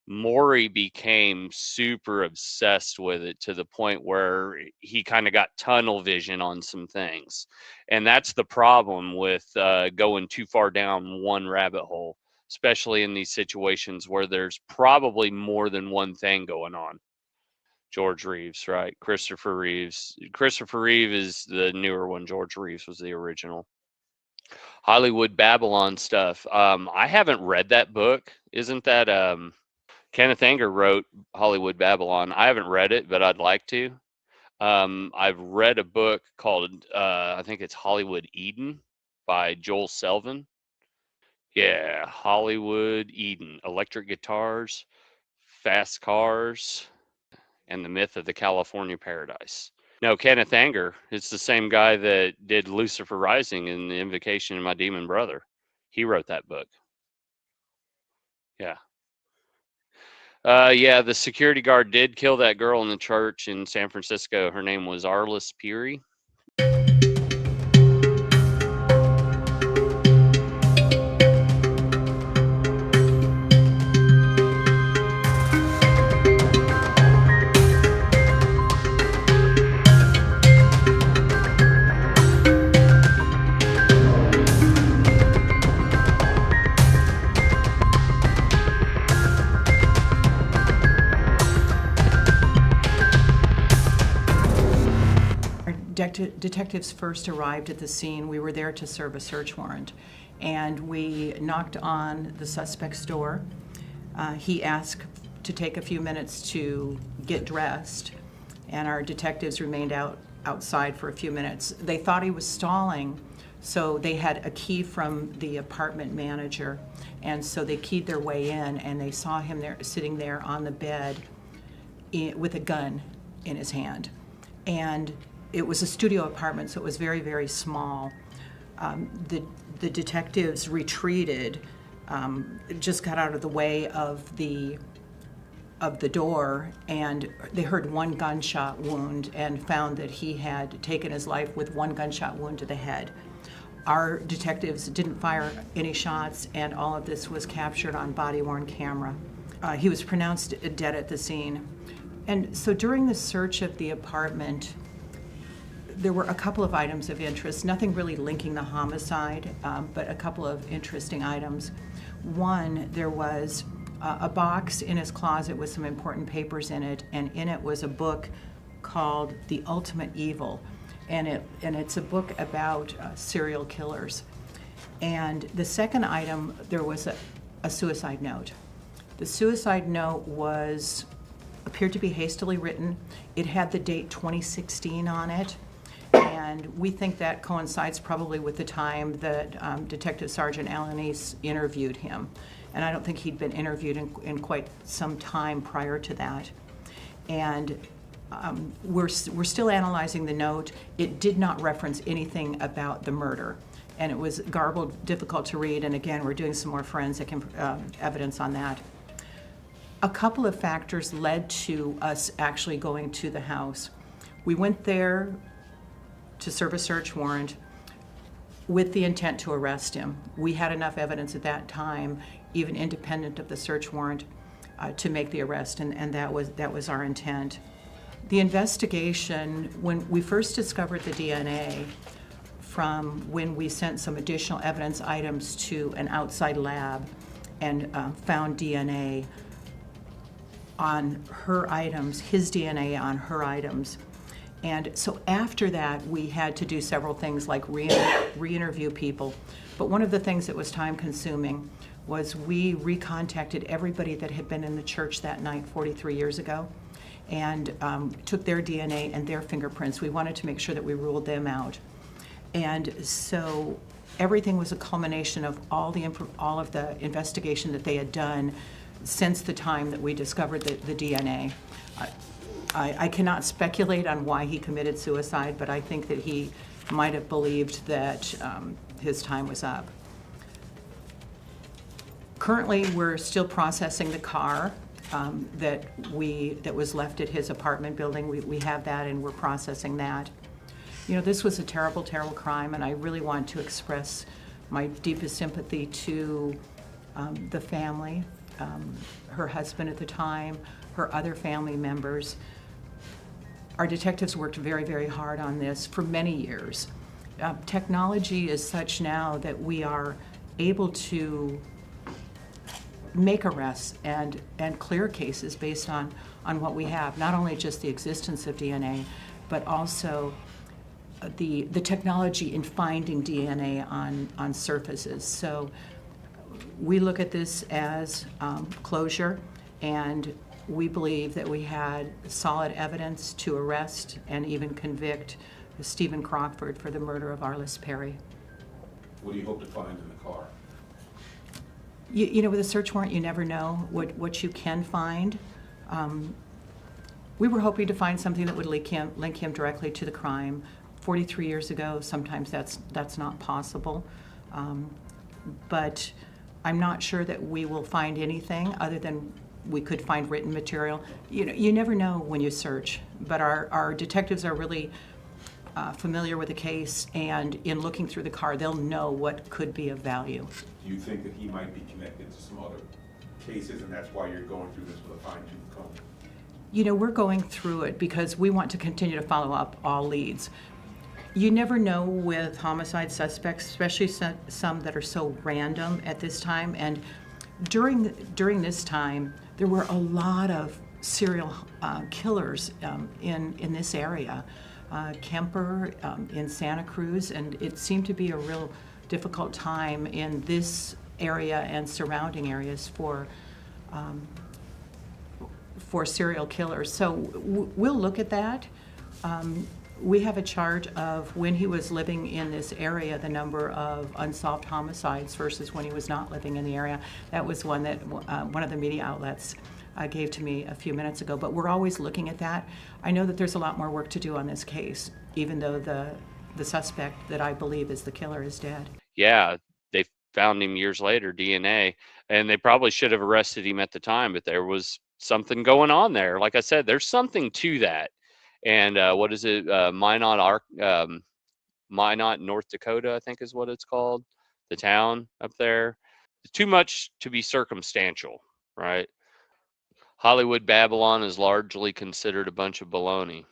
Maury became super obsessed with it to the point where he kind of got tunnel vision on some things. And that's the problem with going too far down one rabbit hole, especially in these situations where there's probably more than one thing going on. George Reeves, right? Christopher Reeves. Christopher Reeve is the newer one. George Reeves was the original. Hollywood Babylon stuff. I haven't read that book. Isn't that Kenneth Anger wrote Hollywood Babylon? I haven't read it, but I'd like to. I've read a book called I think it's Hollywood Eden by Joel Selvin. Yeah, Hollywood Eden. Electric guitars, fast cars, and the myth of the California paradise. No, Kenneth Anger. It's the same guy that did Lucifer Rising and The Invocation of My Demon Brother. He wrote that book. Yeah. Yeah, the security guard did kill that girl in the church in San Francisco. Her name was Arliss Peary. Detectives first arrived at the scene. We were there to serve a search warrant, and we knocked on the suspect's door. He asked to take a few minutes to get dressed, and our detectives remained outside for a few minutes. They thought he was stalling, so they had a key from the apartment manager, and so they keyed their way in, and they saw him there, sitting there on the bed with a gun in his hand. And it was a studio apartment, so it was very, very small. The detectives retreated, just got out of the way of the door, and they heard one gunshot wound and found that he had taken his life with one gunshot wound to the head. Our detectives didn't fire any shots, and all of this was captured on body-worn camera. He was pronounced dead at the scene. And so during the search of the apartment, there were a couple of items of interest, nothing really linking the homicide, but a couple of interesting items. One, there was a box in his closet with some important papers in it, and in it was a book called The Ultimate Evil, and it's a book about serial killers. And the second item, there was a suicide note. The suicide note appeared to be hastily written. It had the date 2016 on it. And we think that coincides probably with the time that Detective Sergeant Alanis interviewed him. And I don't think he'd been interviewed in quite some time prior to that. And we're still analyzing the note. It did not reference anything about the murder. And it was garbled, difficult to read. And again, we're doing some more forensic evidence on that. A couple of factors led to us actually going to the house. We went there to serve a search warrant with the intent to arrest him. We had enough evidence at that time, even independent of the search warrant, to make the arrest, and that was our intent. The investigation, when we first discovered the DNA, from when we sent some additional evidence items to an outside lab and found DNA on her items, his DNA on her items. And so after that, we had to do several things like re-interview people. But one of the things that was time-consuming was we recontacted everybody that had been in the church that night 43 years ago and took their DNA and their fingerprints. We wanted to make sure that we ruled them out. And so everything was a culmination of all of the investigation that they had done since the time that we discovered the DNA. I cannot speculate on why he committed suicide, but I think that he might have believed that his time was up. Currently, we're still processing the car that was left at his apartment building. We have that, and we're processing that. You know, this was a terrible, terrible crime, and I really want to express my deepest sympathy to the family, her husband at the time, her other family members. Our detectives worked very, very hard on this for many years. Technology is such now that we are able to make arrests and clear cases based on what we have, not only just the existence of DNA, but also the technology in finding DNA on surfaces. So we look at this as closure, and we believe that we had solid evidence to arrest and even convict Stephen Crockford for the murder of Arliss Perry. What do you hope to find in the car? You know, with a search warrant, you never know what you can find. We were hoping to find something that would link him directly to the crime. 43 years ago, sometimes that's not possible. But I'm not sure that we will find anything other than we could find written material. You know, you never know when you search, but our detectives are really familiar with the case, and in looking through the car, they'll know what could be of value. Do you think that he might be connected to some other cases, and that's why you're going through this with a fine-tooth comb? You know, we're going through it because we want to continue to follow up all leads. You never know with homicide suspects, especially some that are so random at this time. And during this time, there were a lot of serial killers in this area. Kemper in Santa Cruz, and it seemed to be a real difficult time in this area and surrounding areas for serial killers. So we'll look at that. We have a chart of when he was living in this area, the number of unsolved homicides versus when he was not living in the area. That was one that one of the media outlets gave to me a few minutes ago, but we're always looking at that. I know that there's a lot more work to do on this case, even though the suspect that I believe is the killer is dead. Yeah, they found him years later, DNA, and they probably should have arrested him at the time, but there was something going on there. Like I said, there's something to that. And what is it? Minot, North Dakota, I think is what it's called, the town up there. Too much to be circumstantial, right? Hollywood Babylon is largely considered a bunch of baloney.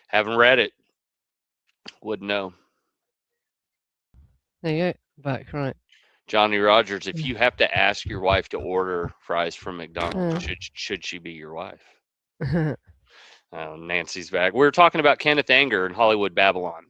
Haven't read it. Wouldn't know. There you go. Back, right. Johnny Rogers, if you have to ask your wife to order fries from McDonald's, should she be your wife? Nancy's back. We were talking about Kenneth Anger and Hollywood Babylon.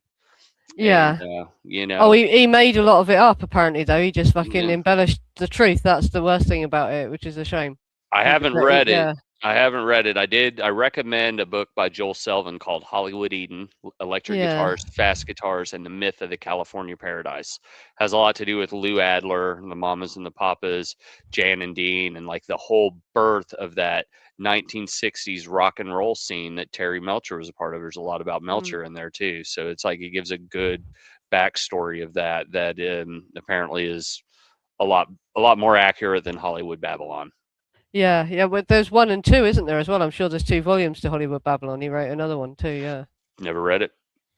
Yeah. And, you know. Oh, he made a lot of it up, apparently, though. He just fucking embellished the truth. That's the worst thing about it, which is a shame. I haven't read it. I haven't read it. I recommend a book by Joel Selvin called Hollywood Eden, Electric Guitars, Fast Guitars, and the Myth of the California Paradise. Has a lot to do with Lou Adler, the Mamas and the Papas, Jan and Dean, and like the whole birth of that 1960s rock and roll scene that Terry Melcher was a part of. There's a lot about Melcher in there too. So it's like, it gives a good backstory of that apparently is a lot more accurate than Hollywood Babylon. Yeah, but there's 1 and 2, isn't there, as well? I'm sure there's 2 volumes to Hollywood Babylon. He wrote another one too, yeah. Never read it.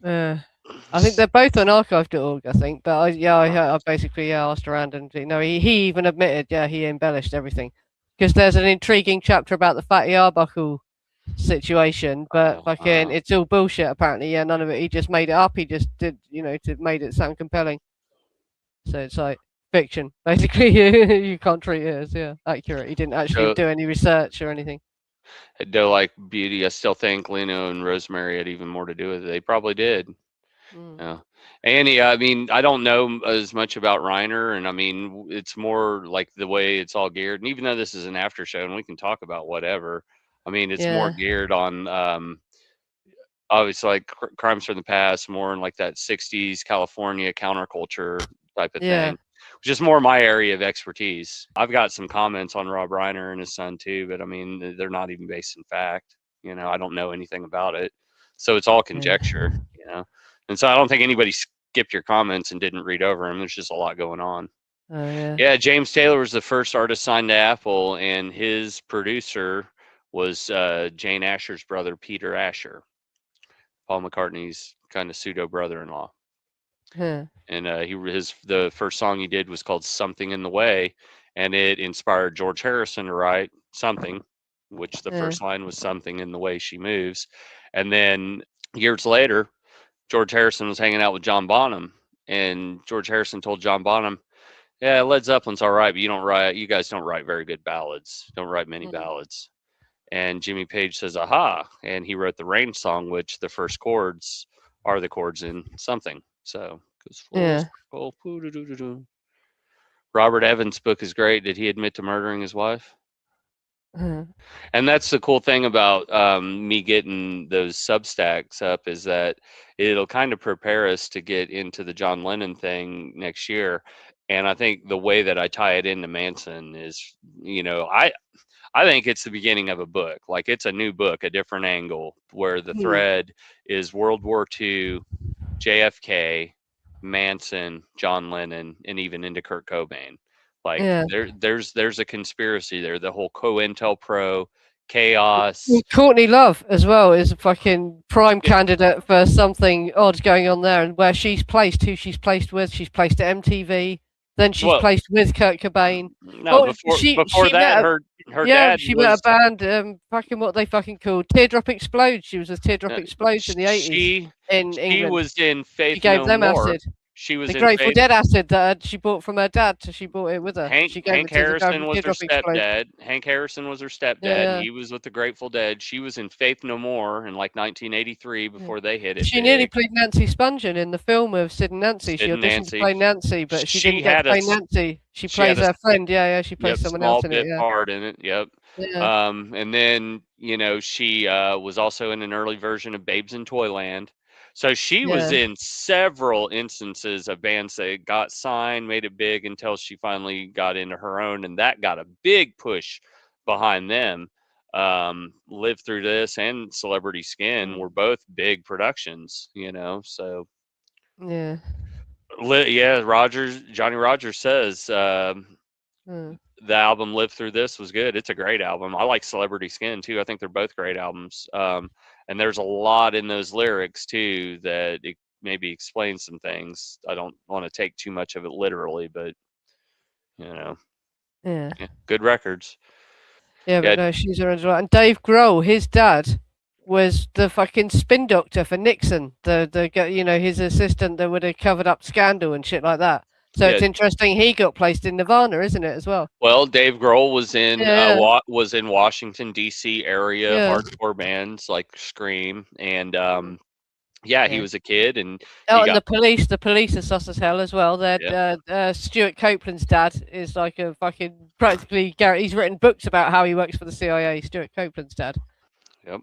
I think they're both on archive.org, I think. But I basically asked around, and he even admitted, he embellished everything. Because there's an intriguing chapter about the Fatty Arbuckle situation, but it's all bullshit, apparently. Yeah, none of it. He just made it up. He just did, made it sound compelling. So it's like fiction, basically. You can't treat it as accurate. He didn't actually do any research or anything. Though, like Beauty, I still think Leno and Rosemary had even more to do with it. They probably did. Yeah. Annie, I mean, I don't know as much about Reiner, and I mean, it's more like the way it's all geared. And even though this is an after show and we can talk about whatever, I mean, it's more geared on obviously like crimes from the past, more in like that 60s California counterculture type of thing. Which is more my area of expertise. I've got some comments on Rob Reiner and his son too, but I mean, they're not even based in fact. I don't know anything about it. So it's all conjecture, And so I don't think anybody skipped your comments and didn't read over them. There's just a lot going on. Yeah, James Taylor was the first artist signed to Apple, and his producer was Jane Asher's brother, Peter Asher, Paul McCartney's kind of pseudo brother-in-law. And the first song he did was called Something in the Way, and it inspired George Harrison to write Something, which the first line was Something in the Way She Moves. And then years later, George Harrison was hanging out with John Bonham, and George Harrison told John Bonham, Yeah, Led Zeppelin's all right, but you guys don't write very good ballads. Don't write many ballads. And Jimmy Page says, aha. And he wrote the Rain song, which the first chords are the chords in something. So, goes full Yeah. circle. Robert Evans' book is great. Did he admit to murdering his wife? And that's the cool thing about me getting those Substacks up is that it'll kind of prepare us to get into the John Lennon thing next year. And I think the way that I tie it into Manson is, I think it's the beginning of a book. Like it's a new book, a different angle, where the thread is World War II, JFK, Manson, John Lennon, and even into Kurt Cobain. Like there's a conspiracy there. The whole COINTELPRO chaos. Courtney Love as well is a fucking prime candidate for something odd going on there, and where she's placed, who she's placed with. She's placed at MTV. Then she's placed with Kurt Cobain. No, before that, her dad she was, met a band, fucking what they fucking called Teardrop Explodes. She was with Teardrop Explodes in the 80s in England. She was in Faith She gave No them More. acid. She was the in Grateful Faith. Dead acid that she bought from her dad, so she bought it with her. Hank Harrison was her stepdad. Hank Harrison was her stepdad. Yeah. And he was with the Grateful Dead. She was in Faith No More in like 1983 before they hit it. She nearly played Nancy Spungen in the film of Sid and Nancy. She auditioned to play Nancy, but she didn't get to play Nancy. She plays her friend. Yeah, she plays someone else in it. Small bit part in it. Yep. Yeah. And then she was also in an early version of Babes in Toyland. So she was in several instances of bands that got signed, made it big until she finally got into her own, and that got a big push behind them. Live Through This and Celebrity Skin were both big productions, so. Yeah. Johnny Rogers says the album Live Through This was good. It's a great album. I like Celebrity Skin too. I think they're both great albums. And there's a lot in those lyrics too that it maybe explains some things. I don't want to take too much of it literally, but yeah, good records. Yeah, but no, she's around as well. And Dave Grohl, his dad, was the fucking spin doctor for Nixon, the his assistant that would have covered up scandal and shit like that. So it's interesting he got placed in Nirvana, isn't it, as well? Well, Dave Grohl was in Washington D.C. area hardcore bands like Scream, and he was a kid, and and the police are sus as hell as well. Stuart Copeland's dad is like a fucking practically he's written books about how he works for the CIA. Stuart Copeland's dad. Yep.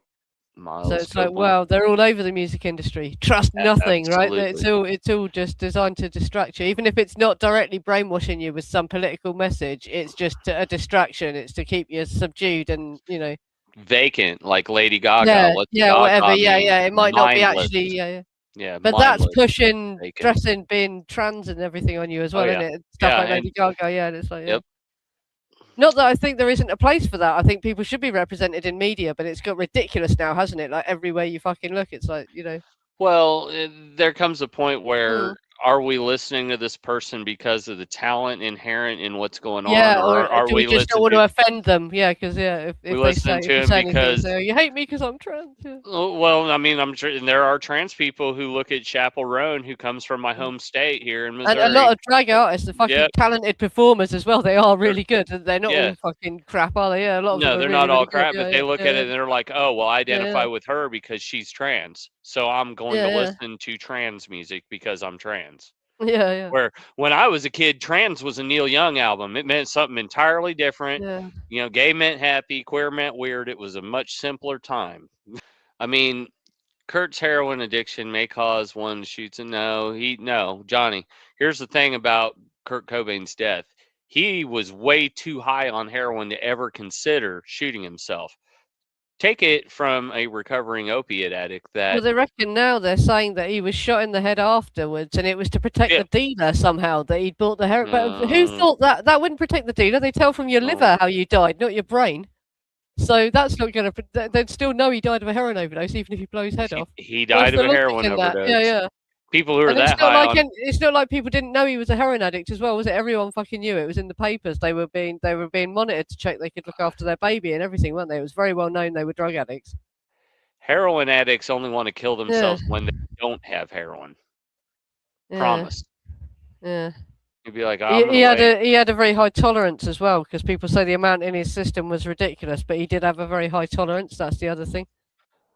So it's like, wow, they're all over the music industry. Trust nothing, right? It's all just designed to distract you. Even if it's not directly brainwashing you with some political message, it's just a distraction. It's to keep you subdued and, vacant, like Lady Gaga. Whatever. It might not be actually. Yeah. But that's pushing, dressing, being trans and everything on you as well, isn't it? Stuff like Lady Gaga. And it's like, Yep. Not that I think there isn't a place for that. I think people should be represented in media, but it's got ridiculous now, hasn't it? Like everywhere you fucking look, it's like, Well, there comes a point where are we listening to this person because of the talent inherent in what's going on, or are do we just don't want to offend them? Yeah, because if they say because you hate me because I'm trans. Yeah. Well, I mean, I'm sure, and there are trans people who look at Chappell Roan, who comes from my home state here in Missouri, and a lot of drag artists, the fucking talented performers as well. They are really good. They're not all fucking crap, are they? Yeah, a lot of them they're really, not all really crap, good. but they look at it and they're like, oh, well, I identify with her because she's trans, so I'm going to listen to trans music because I'm trans. Yeah. Where when I was a kid, trans was a Neil Young album. It meant something entirely different. Yeah. Gay meant happy, queer meant weird. It was a much simpler time. I mean, Kurt's heroin addiction may cause one to shoot. No, Johnny. Here's the thing about Kurt Cobain's death. He was way too high on heroin to ever consider shooting himself. Take it from a recovering opiate addict Well, they reckon now they're saying that he was shot in the head afterwards, and it was to protect the dealer somehow that he'd bought the heroin. But who thought that wouldn't protect the dealer? They tell from your liver how you died, not your brain. So that's not going to. They'd still know he died of a heroin overdose, even if he blows his head off. He died of a heroin overdose. Yeah. People who are that high it's not like people didn't know he was a heroin addict as well, was it? Everyone fucking knew it. It was in the papers. They were being monitored to check they could look after their baby and everything, weren't they? It was very well known they were drug addicts. Heroin addicts only want to kill themselves when they don't have heroin. Promise. Yeah. He'd be like, He, I'm gonna wait. he had a very high tolerance as well, because people say the amount in his system was ridiculous, but he did have a very high tolerance. That's the other thing.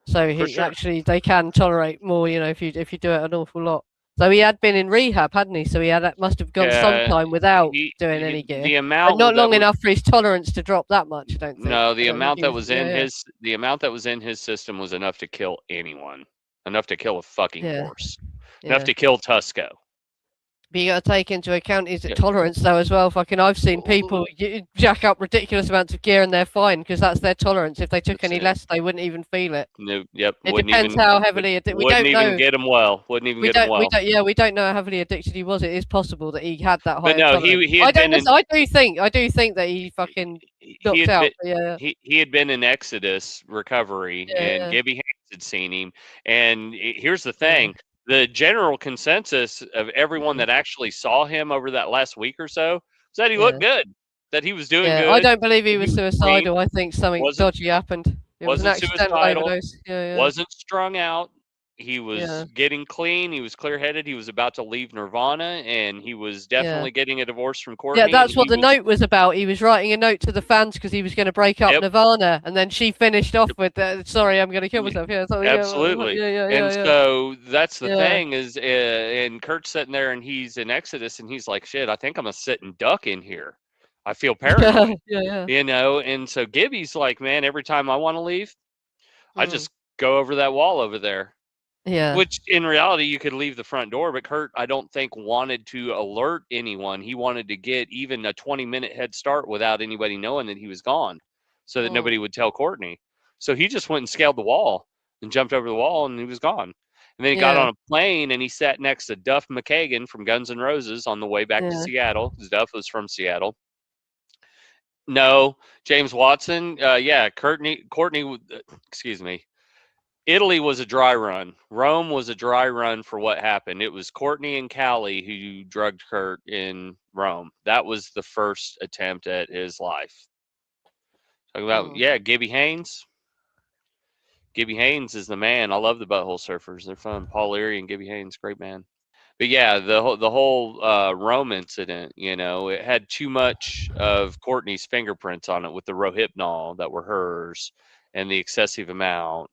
So For he sure. actually they can tolerate more, if you do it an awful lot. So he had been in rehab, hadn't he? So he must have gone some Yeah, time without doing any gear, the but not amount that long was enough for his tolerance to drop that much. I don't think. no, I the don't think amount he that was. was Yeah, in yeah, the amount that was in his system was enough to kill anyone, enough to kill a fucking yeah, horse, enough yeah. to kill Tusco. But you got to take into account his Yeah. tolerance though as well. Fucking, I've seen people jack up ridiculous amounts of gear and they're fine because that's their tolerance. If they took any less, they wouldn't even feel it. No, yep, It depends how heavily we wouldn't don't even know. get him well. Wouldn't even get him well. We don't know how heavily addicted he was. It is possible that he had that But higher no, tolerance. he had been in I do think that he fucking he knocked had been out. Yeah, he had been in Exodus recovery, and yeah, Gibby Hayes had seen him. And here's the yeah, thing: the general consensus of everyone yeah, that actually saw him over that last week or so was that he yeah, looked good, that he was doing yeah. I good, don't believe he that he was was clean, suicidal. I think something wasn't dodgy happened. It was an wasn't accidental suicidal, overdose. Yeah, wasn't strung out. He yeah, was getting clean. He was clear-headed. He was about to leave Nirvana, and he was yeah. definitely getting a divorce from Yeah, Courtney. And that's what he the was, note was about. He was writing a note to the fans because he was going to break up yep, Nirvana, and then she finished off yep, with, "Sorry, I'm going to kill yeah, myself." Yeah, something. Yeah, absolutely. And yeah, so that's the yeah, thing is, and Kurt's sitting there, and he's in Exodus, and he's like, "Shit, I think I'm gonna sit and duck in here. I feel yeah, paranoid." yeah, yeah. And so Gibby's like, "Man, every time I want to leave, I Mm, just go over that wall over there." yeah. Which in reality, you could leave the front door, but Kurt, I don't think, wanted to alert anyone. He wanted to get even a 20-minute head start without anybody knowing that he was gone, so that Mm, nobody would tell Courtney. So he just went and scaled the wall and jumped over the wall, and he was gone. And then he got yeah, on a plane and he sat next to Duff McKagan from Guns N' Roses on the way back to yeah. Seattle, because Duff was from Seattle. No, James Watson. Yeah, Courtney. Excuse me. Italy was a dry run. Rome was a dry run for what happened. It was Courtney and Callie who drugged Kurt in Rome. That was the first attempt at his life. Talking about, Mm, yeah, Gibby Haynes. Gibby Haynes is the man. I love the Butthole Surfers. They're fun. Paul Leary and Gibby Haynes, great man. But yeah, the whole Rome incident, it had too much of Courtney's fingerprints on it with the Rohypnol that were hers and the excessive amount.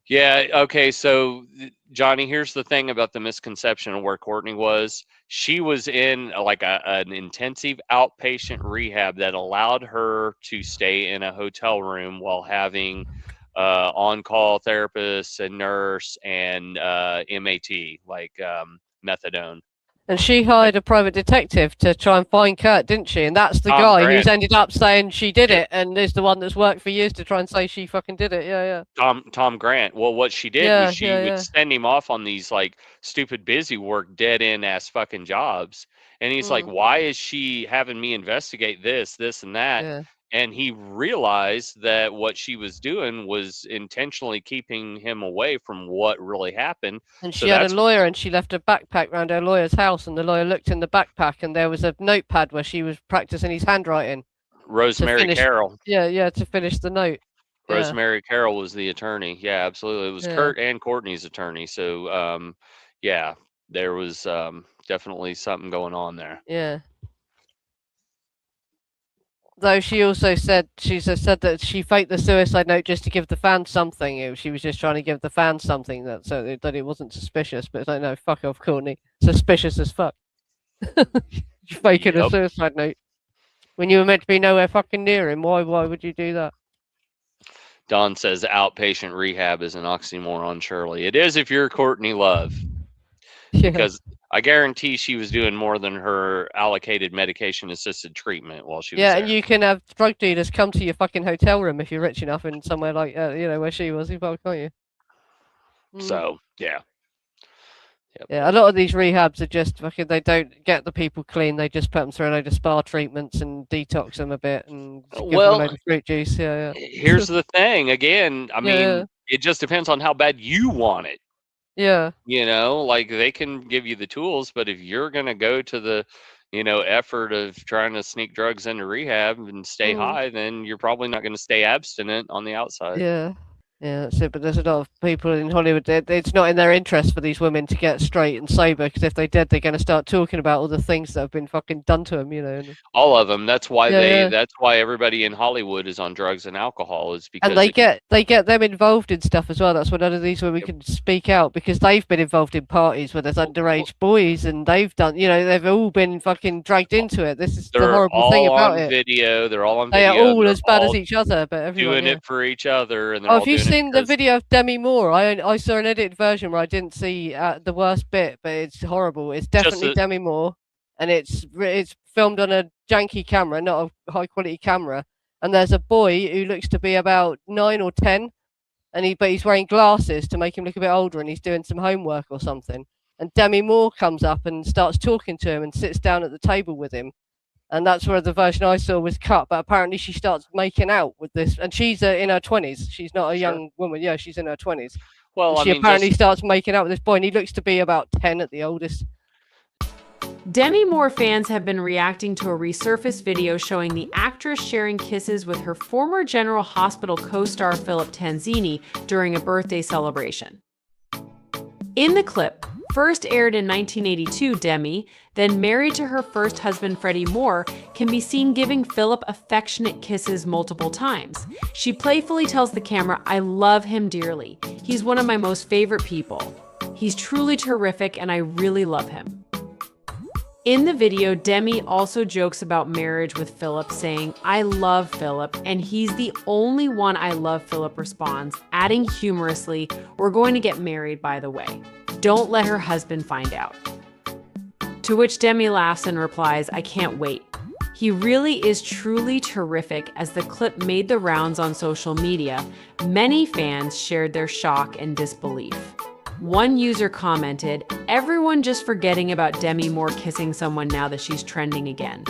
Yeah, okay, so Johnny, here's the thing about the misconception of where Courtney was. She was in like an intensive outpatient rehab that allowed her to stay in a hotel room while having on-call therapists and nurse and MAT, like methadone. And she hired a private detective to try and find Kurt, didn't she? And that's the Tom guy who's Grant. ended up saying she did Yep. it, and is the one that's worked for years to try and say she fucking did it. Yeah, yeah, Tom Grant. Well, what she did was yeah, she yeah, would yeah. send him off on these like stupid busy work, dead end ass fucking jobs. And he's like, Mm, why is she having me investigate this, and that? yeah. And he realized that what she was doing was intentionally keeping him away from what really happened. And So she had a that's lawyer, and she left a backpack round her lawyer's house, and the lawyer looked in the backpack, and there was a notepad where she was practicing his handwriting to Rosemary finish. Carroll. Yeah, yeah, to finish the note. Yeah, Rosemary Carroll was the attorney. Yeah, absolutely. It was yeah, Kurt and Courtney's attorney. So, yeah, there was definitely something going on there. yeah. Though she also said said that she faked the suicide note just to give the fans something. She was just trying to give the fans something that it wasn't suspicious. But it's like, no, fuck off, Courtney. Suspicious as fuck. You faking a Yep. suicide note when you were meant to be nowhere fucking near him. Why would you do that? Don says outpatient rehab is an oxymoron, Shirley. It is if you're Courtney Love, Yeah, because I guarantee she was doing more than her allocated medication assisted treatment while she was yeah, there. and you can have drug dealers come to your fucking hotel room if you're rich enough in somewhere like where she was. You can't you? Mm. So, yeah. Yep. Yeah, a lot of these rehabs are just fucking. They don't get the people clean. They just put them through a load of spa treatments and detox them a bit and give them a Well, load of fruit juice. Yeah, here's the thing. Again, I yeah, mean, it just depends on how bad you want it. yeah, Like they can give you the tools, but if you're going to go to the, effort of trying to sneak drugs into rehab and stay mm, high, then you're probably not going to stay abstinent on the outside. yeah. Yeah, that's it. But there's a lot of people in Hollywood that it's not in their interest for these women to get straight and sober, because if they did, they're going to start talking about all the things that have been fucking done to them, you know. All of them. That's why Yeah. that's why everybody in Hollywood is on drugs and alcohol, is And because they get them involved in stuff as well. That's what none of these women can speak out, because they've been involved in parties where there's underage boys, and they've done, you know, they've all been fucking dragged into it. This is the they're horrible thing all about on it. video. They're all on They are video. all They're as bad as all each other, but everyone, doing yeah. it for each other, and they're Oh, all have you doing it seen the 'cause- video of Demi Moore? I saw an edited version where I didn't see the worst bit, but it's horrible. It's definitely Demi Moore, and it's filmed on a janky camera, not a high quality camera. And there's a boy who looks to be about 9 or 10, and he's wearing glasses to make him look a bit older, and he's doing some homework or something. And Demi Moore comes up and starts talking to him and sits down at the table with him. And that's where the version I saw was cut. But apparently she starts making out with this, and she's in her 20s. She's not a young woman. Yeah, she's in her 20s. Well, And I she mean, apparently just starts making out with this boy, and he looks to be about 10 at the oldest. Demi Moore fans have been reacting to a resurfaced video showing the actress sharing kisses with her former General Hospital co-star Philip Tanzini during a birthday celebration. In the clip, first aired in 1982, Demi, then married to her first husband Freddie Moore, can be seen giving Philip affectionate kisses multiple times. She playfully tells the camera, "I love him dearly. He's one of my most favorite people. He's truly terrific and I really love him." In the video, Demi also jokes about marriage with Philip, saying, "I love Philip, and he's the only one I love." Philip responds, adding humorously, "We're going to get married, by the way. Don't let her husband find out." To which Demi laughs and replies, "I can't wait." He really is truly terrific. As the clip made the rounds on social media, many fans shared their shock and disbelief. One user commented, "Everyone just forgetting about Demi Moore kissing someone now that she's trending again."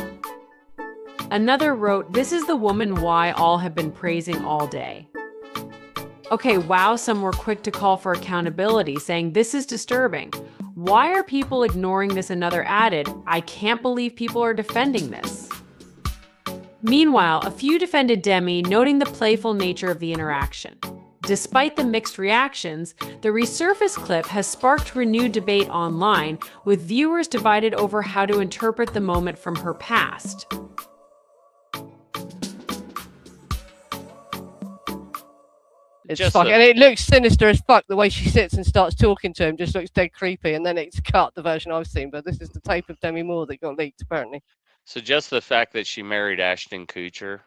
Another wrote, "This is the woman why all have been praising all day." Okay, wow, some were quick to call for accountability, saying, "This is disturbing. Why are people ignoring this?" Another added, "I can't believe people are defending this." Meanwhile, a few defended Demi, noting the playful nature of the interaction. Despite the mixed reactions, the resurfaced clip has sparked renewed debate online, with viewers divided over how to interpret the moment from her past. It's fucking, and it looks sinister as fuck. The way she sits and starts talking to him just looks dead creepy. And then it's cut, the version I've seen, but this is the tape of Demi Moore that got leaked apparently. So just the fact that she married Ashton Kutcher.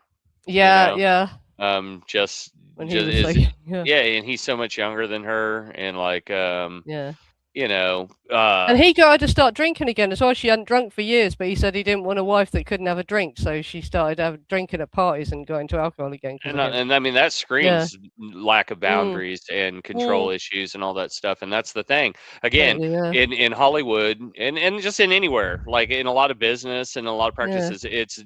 Yeah, you know, yeah. Just When he just was is, like, yeah. yeah, and he's so much younger than her, and like Yeah. you know, And he got her to start drinking again as well. She hadn't drunk for years, but he said he didn't want a wife that couldn't have a drink, so she started drinking at parties and got into alcohol again. and I mean that Yeah. screams lack of boundaries and control issues and all that stuff. And that's the thing. Again, Totally, yeah. in Hollywood and just in anywhere, like in a lot of business and a lot of practices, it's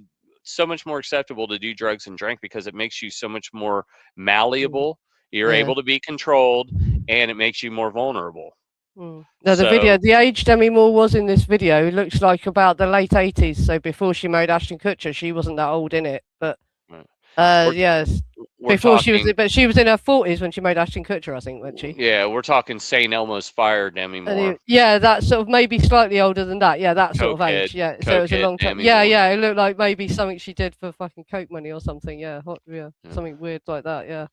so much more acceptable to do drugs and drink because it makes you so much more malleable. You're able to be controlled, and it makes you more vulnerable. No, the video, the age Demi Moore was in this video looks like about the late 80s. So before she married Ashton Kutcher, she wasn't that old in it. But yes, before she was, but she was in her 40s when she married Ashton Kutcher, I think, wasn't she? Yeah, we're talking St. Elmo's Fire, Demi Moore. Yeah, that sort of maybe slightly older than that. Yeah, that sort of age. Yeah, so it was a long time. Yeah, yeah, it looked like maybe something she did for fucking coke money or something. Yeah, something weird like that. Yeah.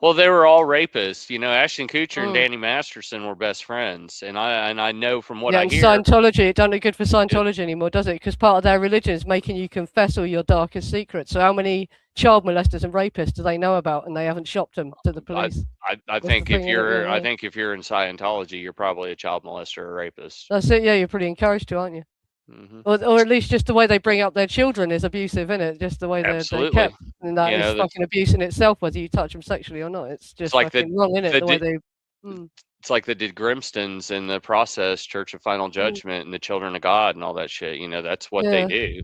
Well, they were all rapists. You know, Ashton Kutcher and Danny Masterson were best friends, and I know from what I hear. Scientology, it doesn't look good for Scientology anymore, does it? Because part of their religion is making you confess all your darkest secrets. So how many child molesters and rapists do they know about, and they haven't shopped them to the police? I think if you're in Scientology, you're probably a child molester or rapist. That's it. Yeah, you're pretty encouraged to, aren't you? Or at least just the way they bring up their children is abusive, isn't it? Just the way they're kept, and that is fucking abuse in itself, whether you touch them sexually or not. It's just like fucking wrong, isn't it? The way they. It's like the did Grimstons in the Process, Church of Final Judgment, and the Children of God, and all that shit. You know, that's what they do.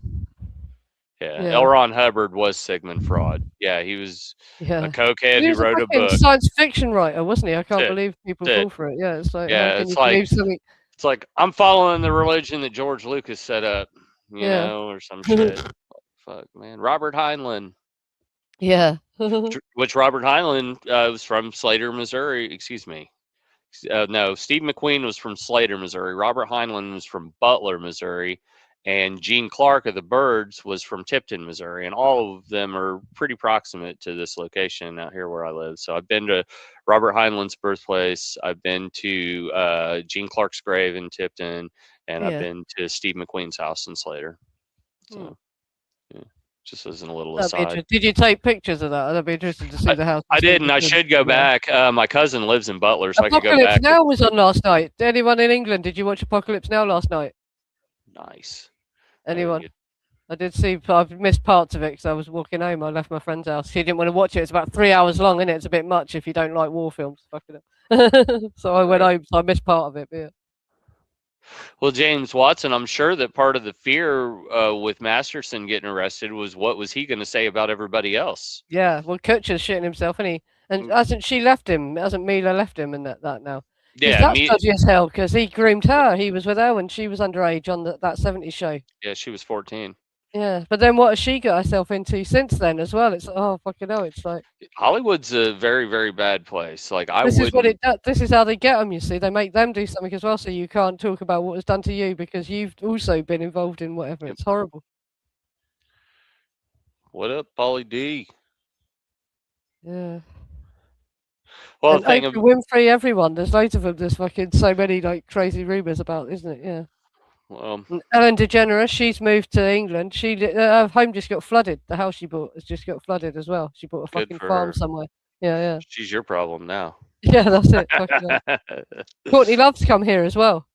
Yeah. L. Ron Hubbard was Sigmund Freud. Yeah, he was a cokehead who wrote a book. Science fiction writer, wasn't he? I can't believe people fall for it. Yeah, it's like it's like I'm following the religion that George Lucas set up, you know, or some shit. Fuck, man. Robert Heinlein. Yeah. which Robert Heinlein was from Slater, Missouri. Excuse me. No, Steve McQueen was from Slater, Missouri. Robert Heinlein was from Butler, Missouri. And Gene Clark of the Byrds was from Tipton, Missouri. And all of them are pretty proximate to this location out here where I live. So I've been to Robert Heinlein's birthplace. I've been to Gene Clark's grave in Tipton. And I've Yeah. been to Steve McQueen's house in Slater. So, yeah, just as a little That'd be aside. interesting. Did you take pictures of that? That'd be interesting to see the house. I didn't. I should go back. My cousin lives in Butler, so I could go Apocalypse back. Now was on last night. Anyone in England? Did you watch Apocalypse Now last night? Nice. Anyone? I did see. I've missed parts of it because I was walking home. I left my friend's house. She didn't want to watch it. It's about 3 hours long, isn't it? It's a bit much if you don't like war films. Fucking it. So I went home. So I missed part of it. But yeah. Well, James Watson, I'm sure that part of the fear with Masterson getting arrested was what was he going to say about everybody else? Yeah. Well, Kutcher's shitting himself, isn't he? And hasn't she left him? Hasn't Mila left him in that now? Yeah, that's dodgy as hell because he groomed her. He was with her when she was underage on that 70s show. Yeah, she was 14. Yeah, but then what has she got herself into since then as well? It's oh fucking hell! It's like Hollywood's a very, very bad place. Like this is what it does. This is how they get them. You see, they make them do something as well, so you can't talk about what was done to you because you've also been involved in whatever. It's horrible. What up, Pauly D? Yeah. Well, and Oprah Winfrey, everyone. There's loads of them. There's fucking so many like crazy rumors about, isn't it? Yeah. Well, and Ellen DeGeneres, she's moved to England. Her home just got flooded. The house she bought has just got flooded as well. She bought a fucking farm somewhere. Yeah. She's your problem now. Yeah, that's it. Courtney Love's come here as well.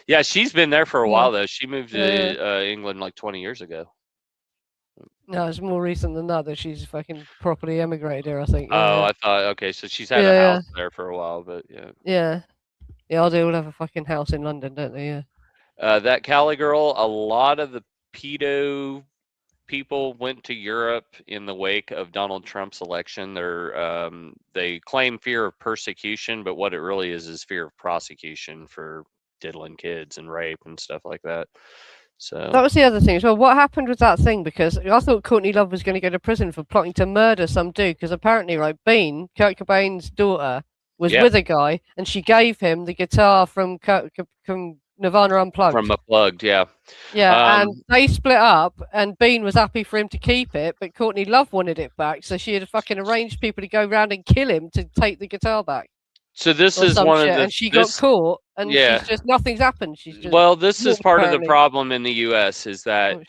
Yeah, she's been there for a while though. She moved to England like 20 years ago. No, it's more recent than that she's fucking properly emigrated here, I think. Yeah. I thought, okay, so she's had a house there for a while, but yeah. Yeah, they all have a fucking house in London, don't they? Yeah. That Cali girl, a lot of the pedo people went to Europe in the wake of Donald Trump's election. They claim fear of persecution, but what it really is fear of prosecution for diddling kids and rape and stuff like that. So that was the other thing as well. What happened with that thing? Because I thought Courtney Love was going to go to prison for plotting to murder some dude. Because apparently, right, Bean, Kurt Cobain's daughter, was with a guy, and she gave him the guitar from Nirvana Unplugged. From Unplugged, yeah. Yeah, and they split up, and Bean was happy for him to keep it, but Courtney Love wanted it back, so she had fucking arranged people to go around and kill him to take the guitar back. So this is one of the... And she got caught, and she's just... Nothing's happened. She's just... Well, this is part of the problem in the U.S. is that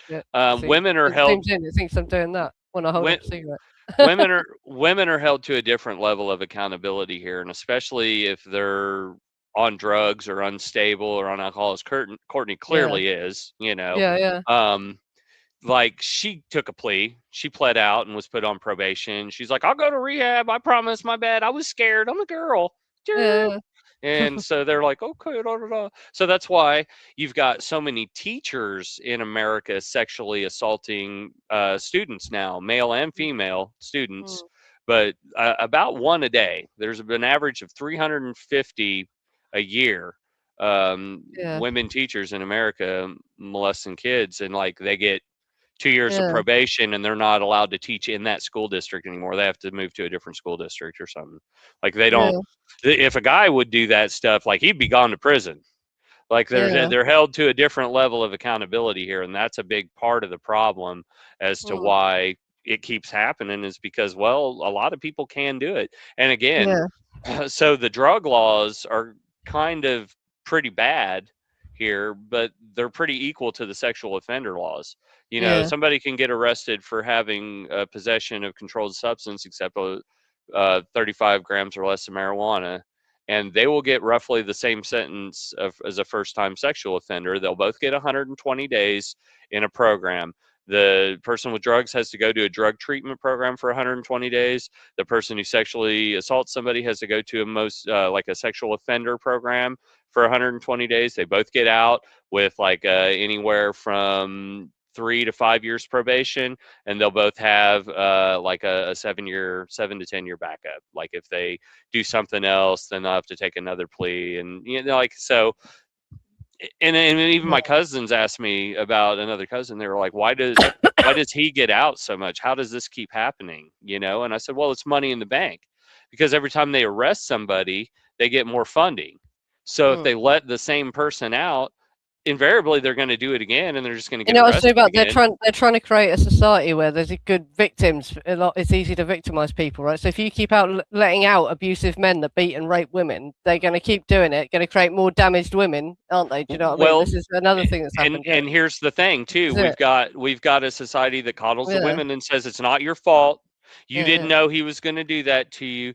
women are held... It thinks I'm doing that when I hold up a cigarette. women are held to a different level of accountability here, and especially if they're on drugs or unstable or on alcohol, as Courtney clearly is, you know. Yeah. Like she took a plea, she pled out and was put on probation. She's like, I'll go to rehab. I promise, my bad. I was scared. I'm a girl. Yeah. And so they're like, okay, da, da, da. So that's why you've got so many teachers in America sexually assaulting students now, male and female students, but about one a day. There's an average of 350 a year women teachers in America molesting kids, and like they get 2 years of probation and they're not allowed to teach in that school district anymore. They have to move to a different school district or something. Like they don't, if a guy would do that stuff, like he'd be gone to prison. Like they're held to a different level of accountability here. And that's a big part of the problem as to why it keeps happening, is because, well, a lot of people can do it. And again, so the drug laws are kind of pretty bad here, but they're pretty equal to the sexual offender laws. You know, somebody can get arrested for having possession of controlled substance, except 35 grams or less of marijuana, and they will get roughly the same sentence as a first-time sexual offender. They'll both get 120 days in a program. The person with drugs has to go to a drug treatment program for 120 days. The person who sexually assaults somebody has to go to like a sexual offender program for 120 days. They both get out with like anywhere from 3 to 5 years probation, and they'll both have like a 7 to 10 year backup. Like if they do something else, then they'll have to take another plea, and you know, like so. And even my cousins asked me about another cousin. They were like, why does why does he get out so much? How does this keep happening? You know? And I said, well, it's money in the bank, because every time they arrest somebody, they get more funding. So if they let the same person out, invariably they're going to do it again, and they're just going to You get know what I say arrested about again. they're trying to create a society where there's a good victims. It's easy to victimize people, right? So if you keep letting out abusive men that beat and rape women, they're going to keep doing it. Going to create more damaged women, aren't they? Do you know what I mean? Well, This is another thing that's happened. and here's the thing too. Is it? We've got a society that coddles the Yeah, women and says it's not your fault. You yeah, didn't yeah, know he was going to do that to you.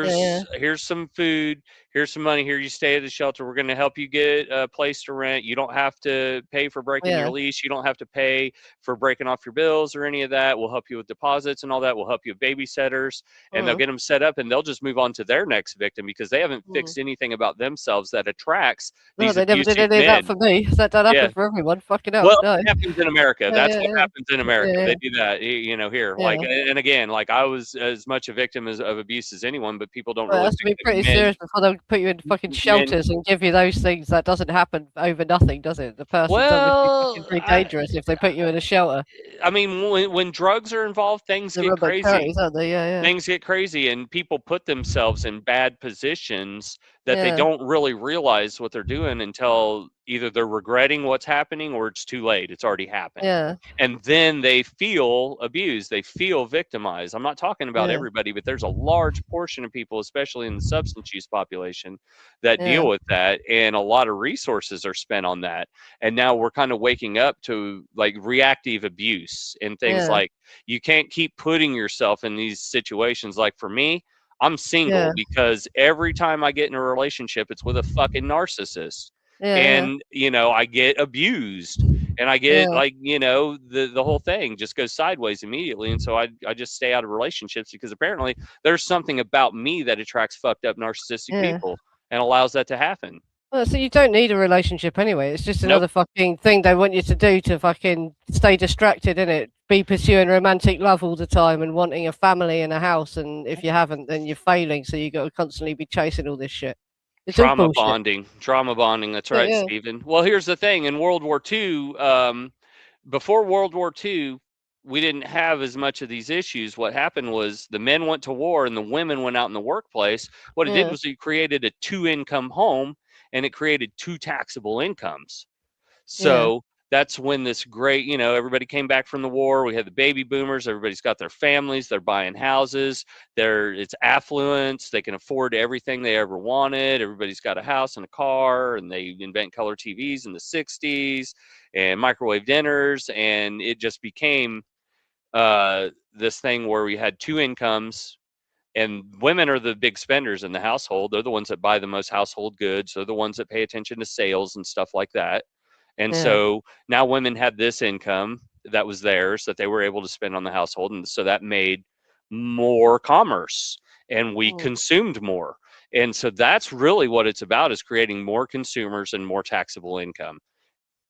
yeah, yeah, Here's some food. Here's some money. Here, you stay at the shelter. We're going to help you get a place to rent. You don't have to pay for breaking your yeah. lease. You don't have to pay for breaking off your bills or any of that. We'll help you with deposits and all that. We'll help you with babysitters, and they'll Mm, get them set up, and they'll just move on to their next victim, because they haven't mm. fixed anything about themselves that attracts No, these they never did abusive any of that men. for me. That Yeah. happened for everyone. Fucking hell, Well, no. it happens in America. Yeah, That's yeah, what yeah, happens in America. yeah, They do that, you know, here. yeah. Like, Yeah. and again, like, I was as much a victim of abuse as anyone, but people don't Well, it really has to think be that pretty serious before they'll put you in fucking men. shelters and give you those things. That doesn't happen over nothing, does it? The person's obviously fucking Well, pretty dangerous if they put you in a shelter. I mean, when drugs are involved, things They're get rubber crazy. cherries, aren't they? Yeah, Things get crazy, and people put themselves in bad positions that they yeah, don't really realize what they're doing until either they're regretting what's happening or it's too late. It's already happened. yeah, And then they feel abused. They feel victimized. I'm not talking about yeah, everybody, but there's a large portion of people, especially in the substance use population, that yeah, deal with that. And a lot of resources are spent on that. And now we're kind of waking up to like reactive abuse and things yeah, like, you can't keep putting yourself in these situations. Like for me, I'm yeah, single because every time I get in a relationship, it's with a fucking narcissist. yeah, And, you know, I get abused, and I yeah, get yeah, like, you know, the whole thing just goes sideways immediately. And so I just stay out of relationships, because apparently there's something about me that attracts fucked up narcissistic yeah. people and allows that to happen. Well, so you don't need a relationship anyway. It's just Nope. another fucking thing they want you to do to fucking stay distracted, innit? Be pursuing romantic love all the time and wanting a family and a house, and if you haven't, then you're failing. So you got to constantly be chasing all this shit. It's all Trauma bullshit. bonding. Trauma bonding. That's Yeah, right, yeah, Stephen. Well, here's the thing. In World War II, before World War II, we didn't have as much of these issues. What happened was the men went to war and the women went out in the workplace. What it did yeah, was it created a two-income home, and it created two taxable incomes. yeah, So that's when this great, you know, everybody came back from the war. We had the baby boomers. Everybody's got their families. They're buying houses. It's affluence. They can afford everything they ever wanted. Everybody's got a house and a car, and they invent color TVs in the 60s and microwave dinners. And it just became this thing where we had two incomes, and women are the big spenders in the household. They're the ones that buy the most household goods. They're the ones that pay attention to sales and stuff like that. And yeah, so now women had this income that was theirs that they were able to spend on the household. And so that made more commerce, and we mm, consumed more. And so that's really what it's about, is creating more consumers and more taxable income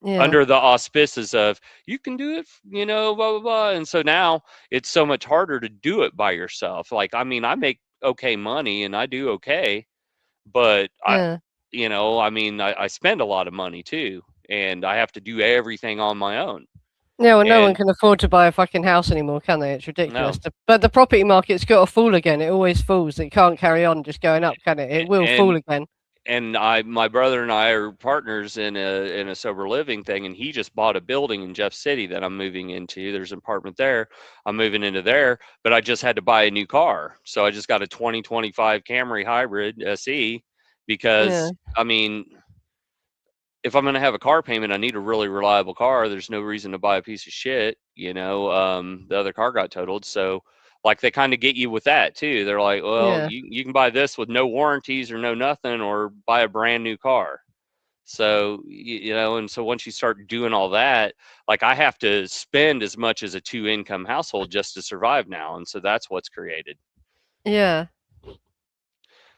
yeah, under the auspices of you can do it, you know, blah, blah, blah. And so now it's so much harder to do it by yourself. Like, I mean, I make okay money and I do okay, but yeah. you know, I mean, I spend a lot of money too, and I have to do everything on my own. Yeah, well, no one And can afford to buy a fucking house anymore, can they? It's no, ridiculous. But the property market's got to fall again. It always falls. It can't carry on just going up, can it? It will fall and again. my brother and I are partners in a sober living thing, and he just bought a building in Jeff City that I'm moving into. There's an apartment there. I'm moving into there, but I just had to buy a new car. So I just got a 2025 Camry hybrid SE, Yeah, because I mean, if I'm going to have a car payment, I need a really reliable car. There's no reason to buy a piece of shit. You know, the other car got totaled. So like they kind of get you with that too. They're like, well, yeah, you can buy this with no warranties or no nothing, or buy a brand new car. So, you know, and so once you start doing all that, like I have to spend as much as a two income household just to survive now. And so that's what's created. yeah.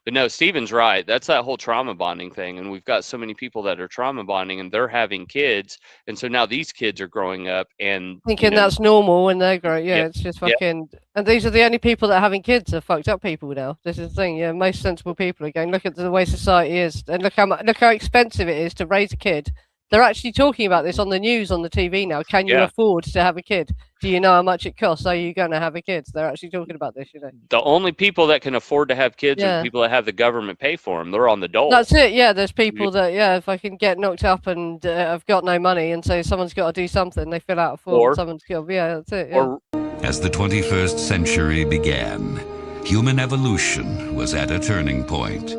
But no, Steven's right. That's that whole trauma bonding thing. And we've got so many people that are trauma bonding, and they're having kids. And so now these kids are growing up and, you Thinking know, that's normal when they grow. yeah, Yeah, it's just yeah. fucking. And these are the only people that are having kids are fucked up people now. This is the thing. Yeah, most sensible people are going, look at the way society is, and look how expensive it is to raise a kid, They're actually talking about this on the news, on the TV now. Can you afford to have a kid? Do you know how much it costs? Are you going to have a kid? They're actually talking about this, you know. The only people that can afford to have kids are the people that have the government pay for them. They're on the dole. That's it. Yeah, there's people that, if I can get knocked up and I've got no money, and so someone's got to do something, they fill out a form. Someone's got, that's it. Yeah. As the 21st century began, human evolution was at a turning point.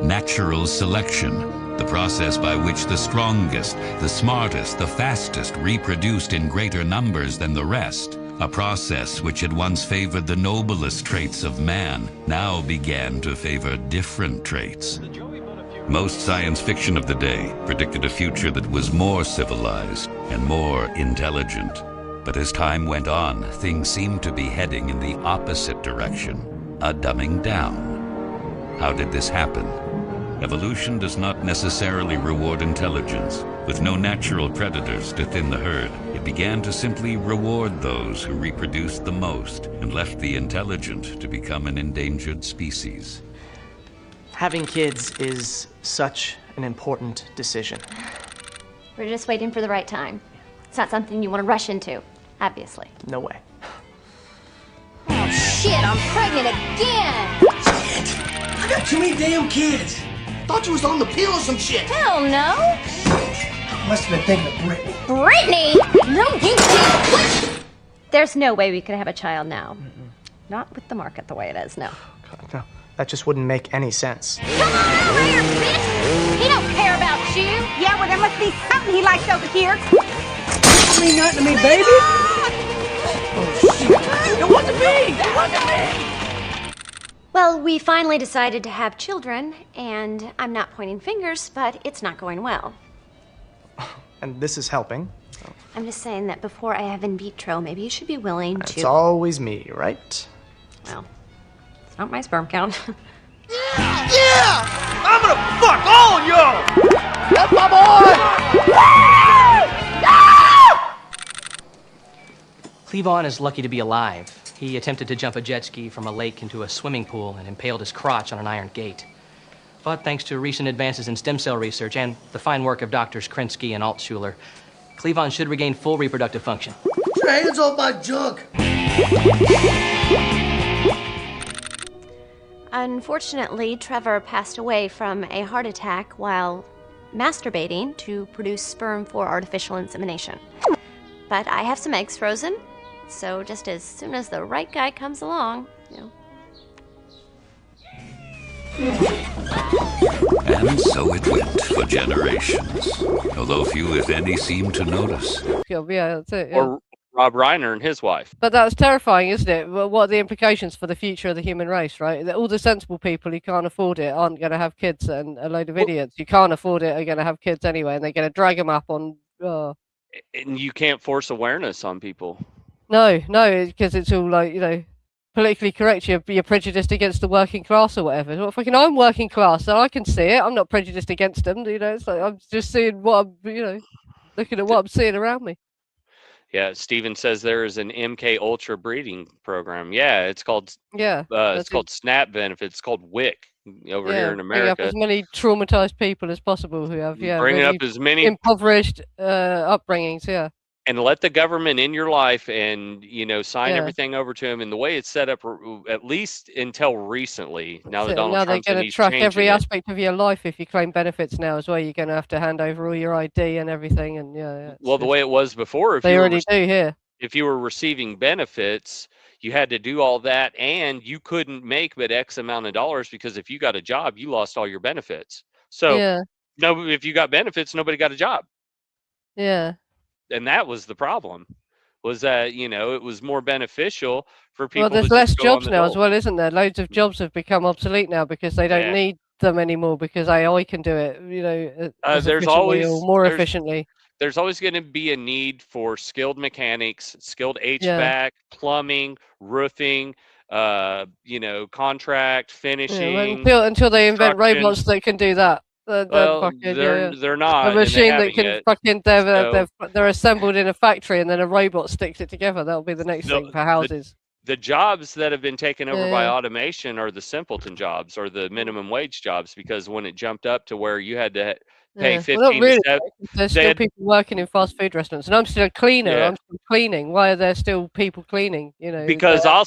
Natural selection, the process by which the strongest, the smartest, the fastest reproduced in greater numbers than the rest, a process which had once favored the noblest traits of man, now began to favor different traits. Most science fiction of the day predicted a future that was more civilized and more intelligent. But as time went on, things seemed to be heading in the opposite direction, a dumbing down. How did this happen? Evolution does not necessarily reward intelligence. With no natural predators to thin the herd, it began to simply reward those who reproduced the most and left the intelligent to become an endangered species. Having kids is such an important decision. We're just waiting for the right time. It's not something you want to rush into, obviously. No way. Oh shit, I'm pregnant again! Shit! I got too many damn kids! Thought you was on the pill or some shit! Hell no! Must have been thinking of Brittany. Brittany? No, you didn't! What? There's no way we could have a child now. Not with the market the way it is, no. God, no. That just wouldn't make any sense. Come on over here, bitch! He don't care about you! Yeah, well, there must be something he likes over here. You mean nothing to me, baby? Oh, shit. It wasn't me! It wasn't me! Well, we finally decided to have children, and I'm not pointing fingers, but it's not going well. And this is helping. So. I'm just saying that before I have in vitro, maybe you should be willing to... It's always me, right? Well, it's not my sperm count. Yeah! I'm gonna fuck all of y'all! That's my boy! Cleavon is lucky to be alive. He attempted to jump a jet ski from a lake into a swimming pool and impaled his crotch on an iron gate. But thanks to recent advances in stem cell research and the fine work of Doctors Krinsky and Altschuler, Cleavon should regain full reproductive function. Get your hands off my junk! Unfortunately, Trevor passed away from a heart attack while masturbating to produce sperm for artificial insemination. But I have some eggs frozen, so just as soon as the right guy comes along, you know. And so it went for generations, although few, if any, seemed to notice. Yeah, that's it. Yeah. Or Rob Reiner and his wife. But that's terrifying, isn't it? What are the implications for the future of the human race, right? That all the sensible people who can't afford it aren't going to have kids, and a load of idiots who can't afford it are going to have kids anyway, and they're going to drag them up on... And you can't force awareness on people. No, because it's all like, you know, politically correct. You're prejudiced against the working class or whatever. Well, fucking, I'm working class, so I can see it. I'm not prejudiced against them. You know, it's like I'm just seeing what I'm, you know, looking at what I'm seeing around me. Yeah, Steven says there is an MK Ultra breeding program. Yeah, it's called it's called SNAP benefits. It's called WIC over here in America. Bring up as many traumatized people as possible who have bringing really up as many impoverished upbringings. Yeah. And let the government in your life and, you know, sign everything over to them. And the way it's set up, at least until recently, now that Donald Trump's they're going to track every aspect of your life. If you claim benefits now as well, you're going to have to hand over all your ID and everything. And well, the way it was before, they already do here. If you were receiving benefits, you had to do all that, and you couldn't make but X amount of dollars, because if you got a job, you lost all your benefits. So no, if you got benefits, nobody got a job. Yeah. And that was the problem, was that, you know, it was more beneficial for people. Well, there's less jobs now as well, isn't there? Loads of jobs have become obsolete now because they don't need them anymore, because AI can do it, you know, there's always more efficiently. There's always going to be a need for skilled mechanics, skilled HVAC, plumbing, roofing, you know, contract, finishing. Until they invent robots that can do that. They're not. A machine that can fucking they're assembled in a factory, and then a robot sticks it together. That'll be the next thing for houses. The jobs that have been taken over by automation are the simpleton jobs or the minimum wage jobs, because when it jumped up to where you had to pay Well, 15 not to really. 7. There's They still had, people working in fast food restaurants, and I'm still a cleaner. yeah, I'm still cleaning. Why are there still people cleaning? You know, because I'll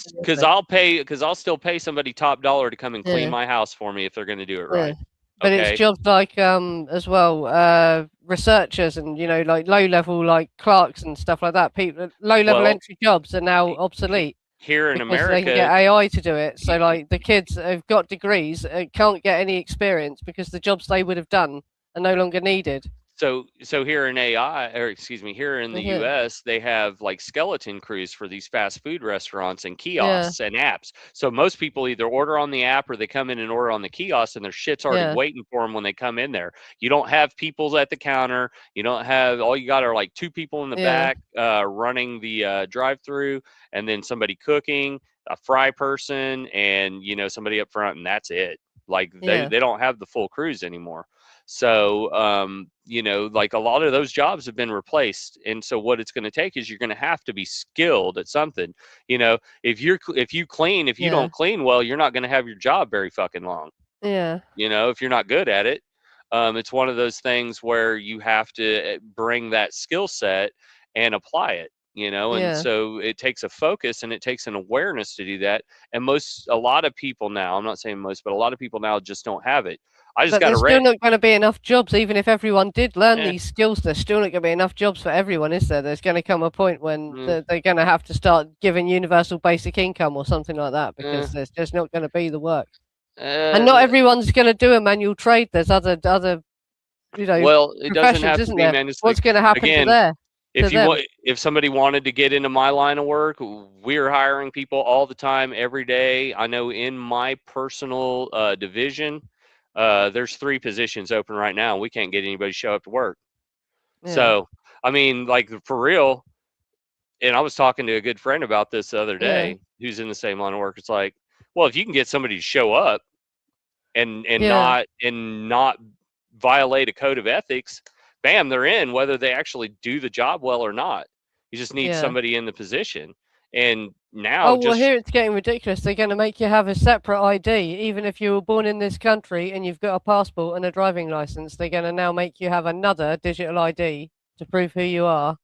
still pay somebody top dollar to come and clean yeah, my house for me if they're going to do it yeah. right. But it's Okay. jobs like as well, researchers and like low level like clerks and stuff like that. People low level Well, entry jobs are now he- obsolete here in because they can get America, AI to do it. So like the kids that have got degrees can't get any experience because the jobs they would have done are no longer needed. so here in AI, or excuse me, here in the Yeah, US, they have like skeleton crews for these fast food restaurants and yeah, kiosks and apps. So most people either order on the app or they come in and order on the kiosk, and their shit's already yeah, waiting for them when they come in there. You don't have people at the counter. You don't have, all you got are like two people in the yeah, back running the drive-through, and then somebody cooking, a fry person, and somebody up front, and that's it. Like they yeah, they don't have the full crews anymore. So, like a lot of those jobs have been replaced. And so what it's going to take is you're going to have to be skilled at something. If you yeah, don't clean well, you're not going to have your job very fucking long. yeah, If you're not good at it, it's one of those things where you have to bring that skill set and apply it. And yeah. so it takes a focus and it takes an awareness to do that. And a lot of people now, I'm not saying most, but a lot of people now just don't have it. I just But got to there's still rent. not going to be enough jobs, even if everyone did learn Eh, these skills. There's still not going to be enough jobs for everyone, is there? There's going to come a point when mm, they're going to have to start giving universal basic income or something like that eh, because there's just not going to be the work. And not uh, everyone's going to do a manual trade. There's other well, it doesn't professions, have to isn't be, there? man. It's like, What's going to happen to again, them? if somebody wanted to get into my line of work, we're hiring people all the time, every day. I know in my personal division, there's 3 positions open right now. We can't get anybody to show up to work. Yeah, So, I mean, like for real. And I was talking to a good friend about this the other yeah, day, who's in the same line of work. It's like, well, if you can get somebody to show up and yeah, not violate a code of ethics, bam, they're in, whether they actually do the job well or not. You just need yeah. somebody in the position. And now Oh, well, just here it's getting ridiculous. They're going to make you have a separate ID, even if you were born in this country and you've got a passport and a driving license. They're going to now make you have another digital ID to prove who you are,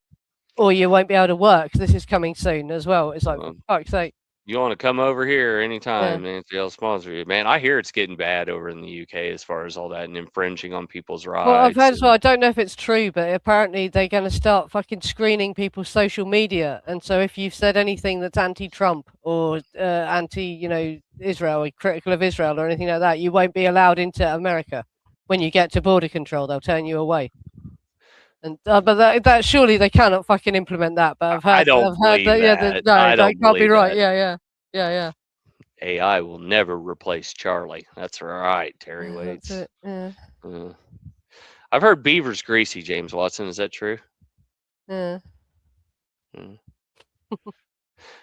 or you won't be able to work. This is coming soon as well. It's like, for fuck's sake. you want to come over here Yeah. anytime, man, if they'll sponsor you. Man, I hear it's getting bad over in the UK as far as all that and infringing on people's Well, I've rights. heard as well. I don't know if it's true, but apparently they're going to start fucking screening people's social media. And so if you've said anything that's anti-Trump or Israel, or critical of Israel or anything like that, you won't be allowed into America. When you get to border control, they'll turn you away. And but that surely they cannot fucking implement that. But I don't I've heard believe that. Yeah, that. no, I that don't can't be believe right. that. Yeah. AI will never replace Charlie. That's right, Terry Yeah, that's Waits. it. Yeah. I've heard beaver's greasy, James Watson. Is that true? Yeah.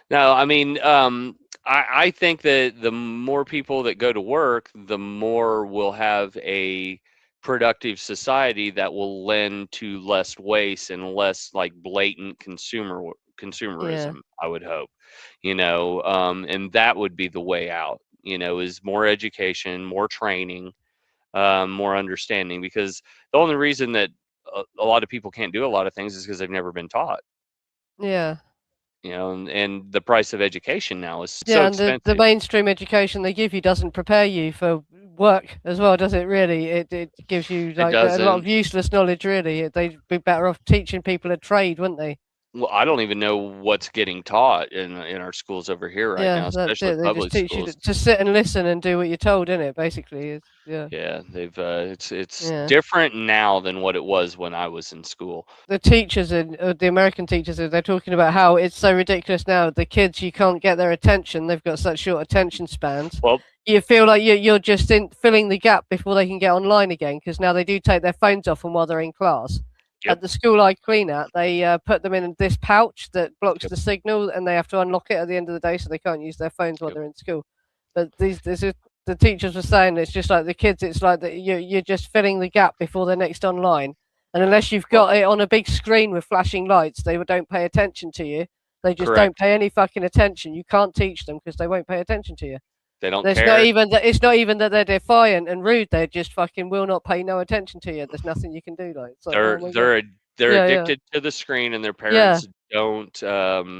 No, I mean, I think that the more people that go to work, the more we'll have a productive society that will lend to less waste and less like blatant Yeah. consumerism, I would hope. And that would be the way out, is more education, more training, more understanding, because the only reason that a lot of people can't do a lot of things is because they've never been taught. Yeah. And the price of education now is so Yeah, and the expensive. mainstream education they give you doesn't prepare you for work as well, does it? Really, it gives you It like a lot doesn't. of useless knowledge. Really, they'd be better off teaching people a trade, wouldn't they? Well, I don't even know what's getting taught in our schools over here right Yeah, now, that's especially it. They just public teach you schools. to sit and listen and do what you're told, innit? Basically, yeah. Yeah, they've it's Yeah. different now than what it was when I was in school. The teachers and the American teachers, they're talking about how it's so ridiculous now. The kids, you can't get their attention. They've got such short attention spans. Well, You feel like you're just filling the gap before they can get online again, because now they do take their phones off them while they're in class. Yep. At the school I clean at, they put them in this pouch that blocks the signal, and they have to unlock it at the end of the day, so they can't use their phones while they're in school. But the teachers were saying it's just like the kids. It's like that you're just filling the gap before they're next online, and unless you've got it on a big screen with flashing lights, they don't pay attention to you. They just don't correct. pay any fucking attention. You can't teach them because they won't pay attention to you. They don't It's care. not even that. It's not even that they're defiant and rude. They just fucking will not pay no attention to you. There's nothing you can do. Like, it's like, oh my God. They're Yeah, yeah, addicted to the screen, and their yeah. parents don't.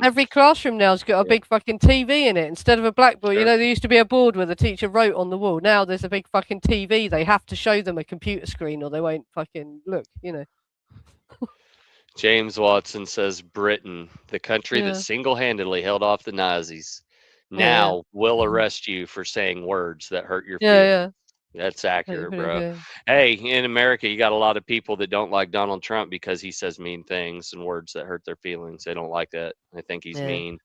Every classroom now's got a big fucking TV in it instead of a blackboard. You Sure. know, there used to be a board where the teacher wrote on the wall. Now there's a big fucking TV. They have to show them a computer screen or they won't fucking look. You know. James Watson says Britain, the country Yeah. that single-handedly held off the Nazis, Yeah, yeah. now will arrest you for saying words that hurt your Yeah, feelings. That's accurate, bro. yeah. Hey, in America, you got a lot of people that don't like Donald Trump because he says mean things and words that hurt their feelings. They don't like that. They think he's Yeah. mean.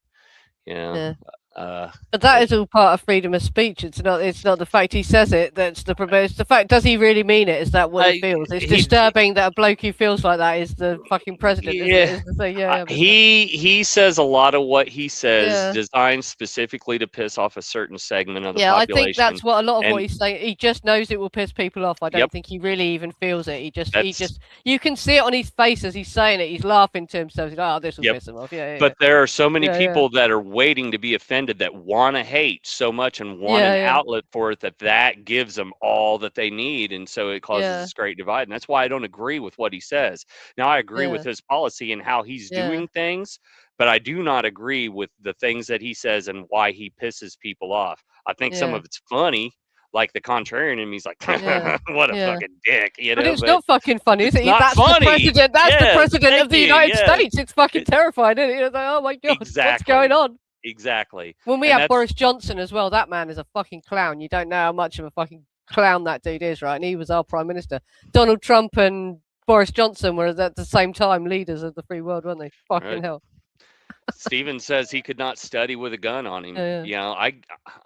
Yeah. Yeah. But that but- is all part of freedom of speech. It's not. It's not the fact he says it. That's the problem. It's the fact. Does he really mean it? Is that what he feels? It's disturbing that a bloke who feels like that is the fucking president. Yeah. Is the thing. Yeah. He says a lot of what he says Yeah. designed specifically to piss off a certain segment of the Yeah, I population. think that's what a lot of And- what he's saying. He just knows it will piss people off. I don't Yep. think he really even feels it. He just, That's- you can see it on his face as he's saying it. He's laughing to himself. He's like, oh, this will Yep. piss him off. Yeah, yeah. But there are so many Yeah, yeah. people that are waiting to be offended that want to hate so much and want Yeah, an yeah. outlet for it that gives them all that they need. And so it causes Yeah. this great divide. And that's why I don't agree with what he says. Now, I agree with Yeah. his policy and how he's Yeah. doing things, but I do not agree with the things that he says and why he pisses people off. I think some Yeah. of it's funny. Like the contrarian in me's like, Yeah. what a Yeah. fucking dick, you know. But it's not fucking funny, is it's it? not That's funny. the president. That's the Yes, president thank of the you, United yes. States. It's fucking terrifying, isn't it? It's like, oh my God, what's going on? Exactly. When we And had that's- Boris Johnson as well, that man is a fucking clown. You don't know how much of a fucking clown that dude is, right? And he was our prime minister. Donald Trump and Boris Johnson were at the same time leaders of the free world, weren't they? Fucking Right. hell. Steven says he could not study with a gun on him. Yeah, yeah. You know,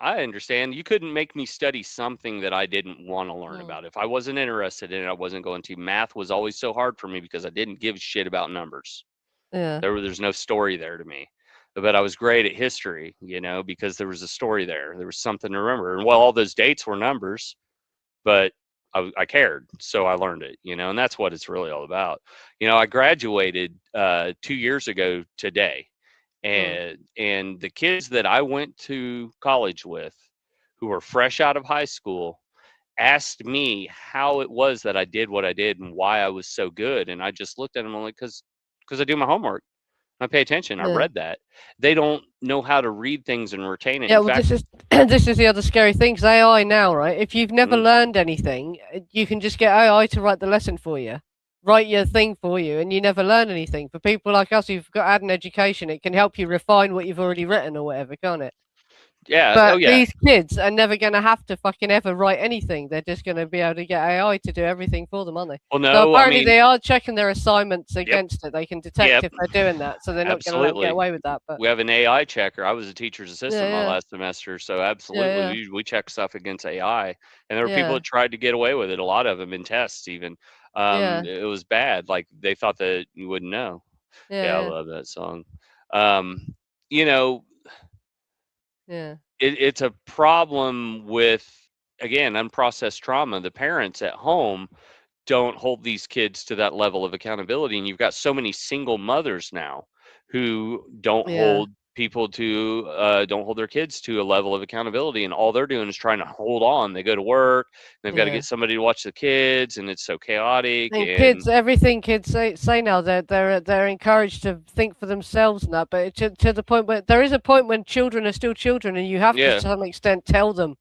I understand. You couldn't make me study something that I didn't want to learn about. If I wasn't interested in it, I wasn't going to. Math was always so hard for me because I didn't give a shit about numbers. Yeah. There's no story there to me. But I was great at history, you know, because there was a story there. There was something to remember. And well, all those dates were numbers, but I cared, so I learned it, you know, and that's what it's really all about. You know, I graduated 2 years ago today. And the kids that I went to college with who were fresh out of high school asked me how it was that I did what I did and why I was so good. And I just looked at them like, because I do my homework. I pay attention. I Yeah. read that. They don't know how to read things and retain it. Yeah, In well, fact, this is this is the other scary thing. 'Cause AI now, right? If you've never Mhm. learned anything, you can just get AI to write the lesson for you, write your thing for you, and you never learn anything. For people like us who've got had an education, it can help you refine what you've already written or whatever, can't it? yeah. But Oh, yeah. these kids are never going to have to fucking ever write anything. They're just going to be able to get AI to do everything for them, aren't they? Well, So no, I apparently mean, they are checking their assignments against it. They can detect Yep. if they're doing that, so they're not going to let them absolutely. get away with that. But We have an AI checker. I was a teacher's assistant my yeah. last semester, so absolutely yeah. we check stuff against AI. And there were people Yeah. that tried to get away with it. A lot of them in tests, even. Yeah. It was bad. Like they thought that you wouldn't know. Yeah, I Yeah, love that song. You know, yeah, it's a problem with, again, unprocessed trauma. The parents at home don't hold these kids to that level of accountability, and you've got so many single mothers now who don't yeah, hold people to don't hold their kids to a level of accountability, and all they're doing is trying to hold on. They go to work, they've got to yeah. get somebody to watch the kids, and it's so chaotic. And And kids, everything kids say now, they're encouraged to think for themselves and that. But to the point where there is a point when children are still children, and you have Yeah. to some extent tell them.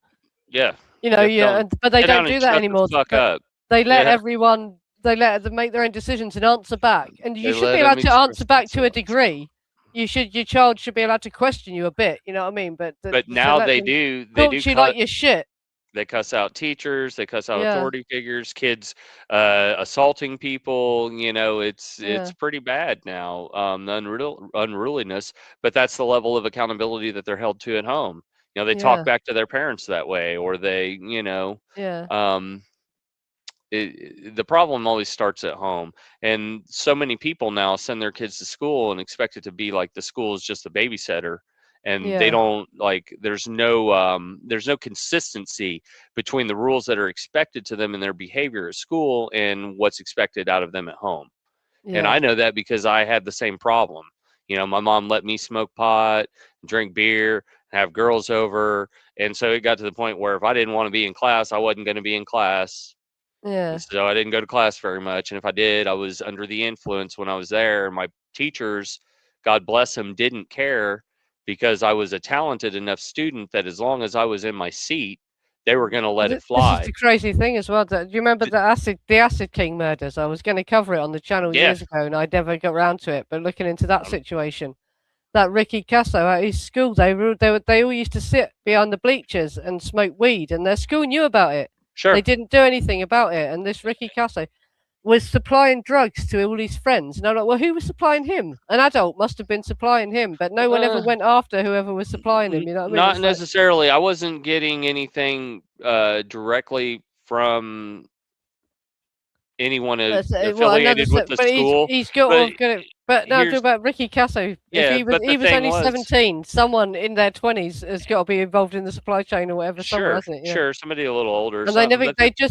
yeah, You know, you have to tell yeah, 'em, but they "Sit don't down do and that shut the anymore. fuck But up." they let Yeah. everyone, they let them make their own decisions and answer back. And you They should let be 'em allowed to answer express back to a themselves. degree. Your child should be allowed to question you a bit. You know what I mean? But But to now let they them do talk to you like your shit. they cuss out teachers, they cuss out Yeah, authority figures, kids assaulting people. You know, it's yeah, pretty bad now. The unruliness, but that's the level of accountability that they're held to at home. You know, they talk yeah, back to their parents that way, or they, you know, yeah, um, the problem always starts at home, and so many people now send their kids to school and expect it to be like the school is just a babysitter, and they yeah, don't, like, there's no consistency between the rules that are expected to them in their behavior at school and what's expected out of them at home. And yeah, I know that because I had the same problem. You know, my mom let me smoke pot, drink beer, have girls over. And so it got to the point where if I didn't want to be in class, I wasn't going to be in class. Yeah. And so I didn't go to class very much. And if I did, I was under the influence when I was there. My teachers, God bless them, didn't care because I was a talented enough student that as long as I was in my seat, they were going to let it This is fly. the crazy thing as well. Do you remember the Acid King murders? I was going to cover it on the channel years ago, and I never got around to it. But looking into that situation, that Ricky Casso at his school, they all used to sit behind the bleachers and smoke weed, and their school knew about it. Sure. They didn't do anything about it, and this Ricky Casso was supplying drugs to all his friends. And I'm like, well, who was supplying him? An adult must have been supplying him, but no one ever went after whoever was supplying him. You know what I mean? Not necessarily. I wasn't getting anything directly from anyone affiliated with the school. He's got but now talk about Ricky Casso. Yeah, if he was only 17, someone in their 20s has got to be involved in the supply chain or whatever. Sure, hasn't it? Yeah. sure. Somebody a little older. And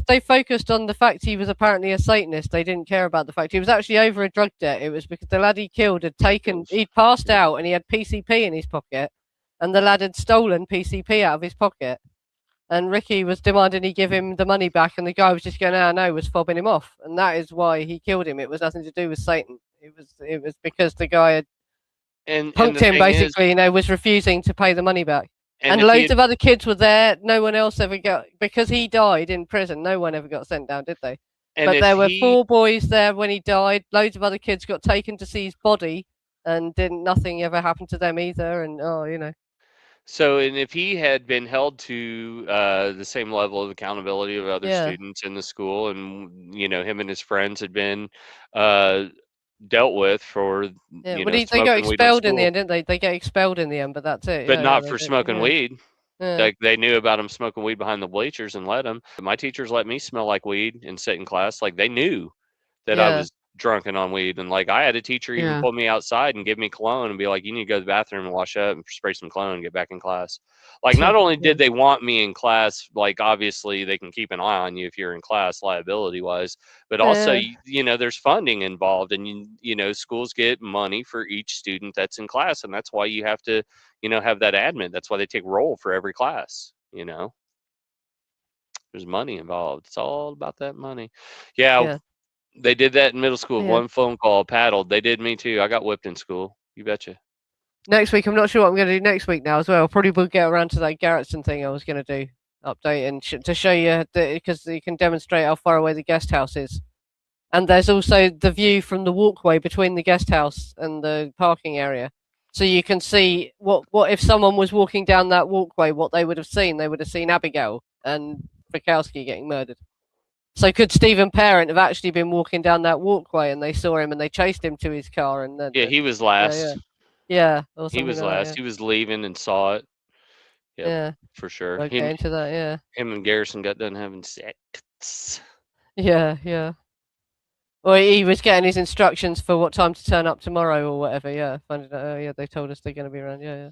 they focused on the fact he was apparently a Satanist. They didn't care about the fact he was actually over a drug debt. It was because the lad he killed he'd passed out and he had PCP in his pocket, and the lad had stolen PCP out of his pocket. And Ricky was demanding he give him the money back, and the guy was just going, was fobbing him off, and that is why he killed him. It was nothing to do with Satan. It was because the guy had punked him basically, was refusing to pay the money back. And loads of other kids were there. No one else ever got, because he died in prison. No one ever got sent down, did they? But there were 4 boys there when he died. Loads of other kids got taken to see his body, and nothing ever happened to them either. And So, and if he had been held to the same level of accountability of other students in the school, and him and his friends had been dealt with for they got expelled in the end, didn't they? They get expelled in the end, but that's it. But not for smoking weed. Like they knew about him smoking weed behind the bleachers and let him. My teachers let me smell like weed and sit in class. Like they knew that I was drunken on weed, and like I had a teacher even pull me outside and give me cologne and be like, you need to go to the bathroom and wash up and spray some cologne and get back in class. Like not only did they want me in class, like obviously they can keep an eye on you if you're in class liability wise, but also there's funding involved, and schools get money for each student that's in class, and that's why you have to have that admin. That's why they take roll for every class. There's money involved. It's all about that money. They did that in middle school. One phone call, paddled. They did me too. I got whipped in school. You betcha. Next week, I'm not sure what I'm going to do next week now as well. Probably will get around to that Garrettson thing I was going to do. Update and to show you, because you can demonstrate how far away the guest house is. And there's also the view from the walkway between the guest house and the parking area. So you can see what if someone was walking down that walkway, what they would have seen. They would have seen Abigail and Bukowski getting murdered. So could Stephen Parent have actually been walking down that walkway and they saw him and they chased him to his car? And then, he was last. Yeah, he was last. He was leaving and saw it. Yep, for sure. Okay, into that, Him and Garrison got done having sex. Yeah. Or he was getting his instructions for what time to turn up tomorrow or whatever. Yeah, finding out. They told us they're going to be around. Yeah.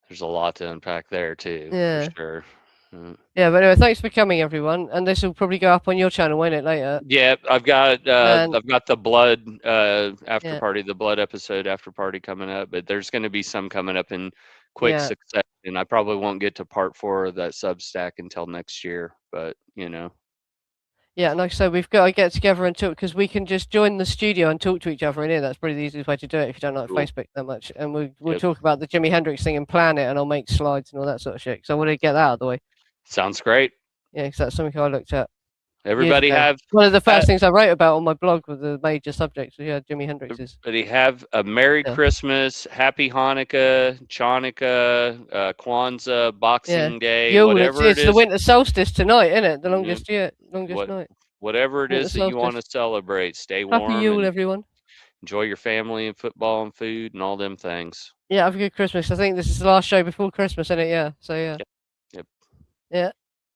There's a lot to unpack there too. Yeah, for sure. Yeah, but anyway, thanks for coming, everyone. And this will probably go up on your channel, won't it, later? Yeah, I've got the blood after party, the blood episode after party coming up, but there's going to be some coming up in quick succession. And I probably won't get to part 4 of that Substack until next year, but Yeah, and like I said, we've got to get together and talk, because we can just join the studio and talk to each other in here. That's probably the easiest way to do it if you don't like Facebook that much. And we'll talk about the Jimi Hendrix thing and plan it, and I'll make slides and all that sort of shit. So I want to get that out of the way. Sounds great. Yeah, because that's something I looked at. Everybody have one of the first things I wrote about on my blog with the major subjects. Jimi Hendrix is. Everybody have a Merry Christmas, Happy Hanukkah, Chanukah, Kwanzaa, Boxing Day, whatever it is. It's the winter solstice tonight, isn't it? The longest night. Whatever it is that you want to celebrate, stay warm. Happy Yule, everyone. Enjoy your family and football and food and all them things. Yeah, have a good Christmas. I think this is the last show before Christmas, isn't it? Yeah. So yeah. Yep.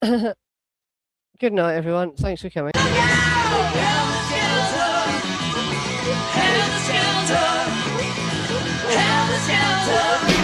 Yeah. Good night, everyone. Thanks for coming. Helter Skelter.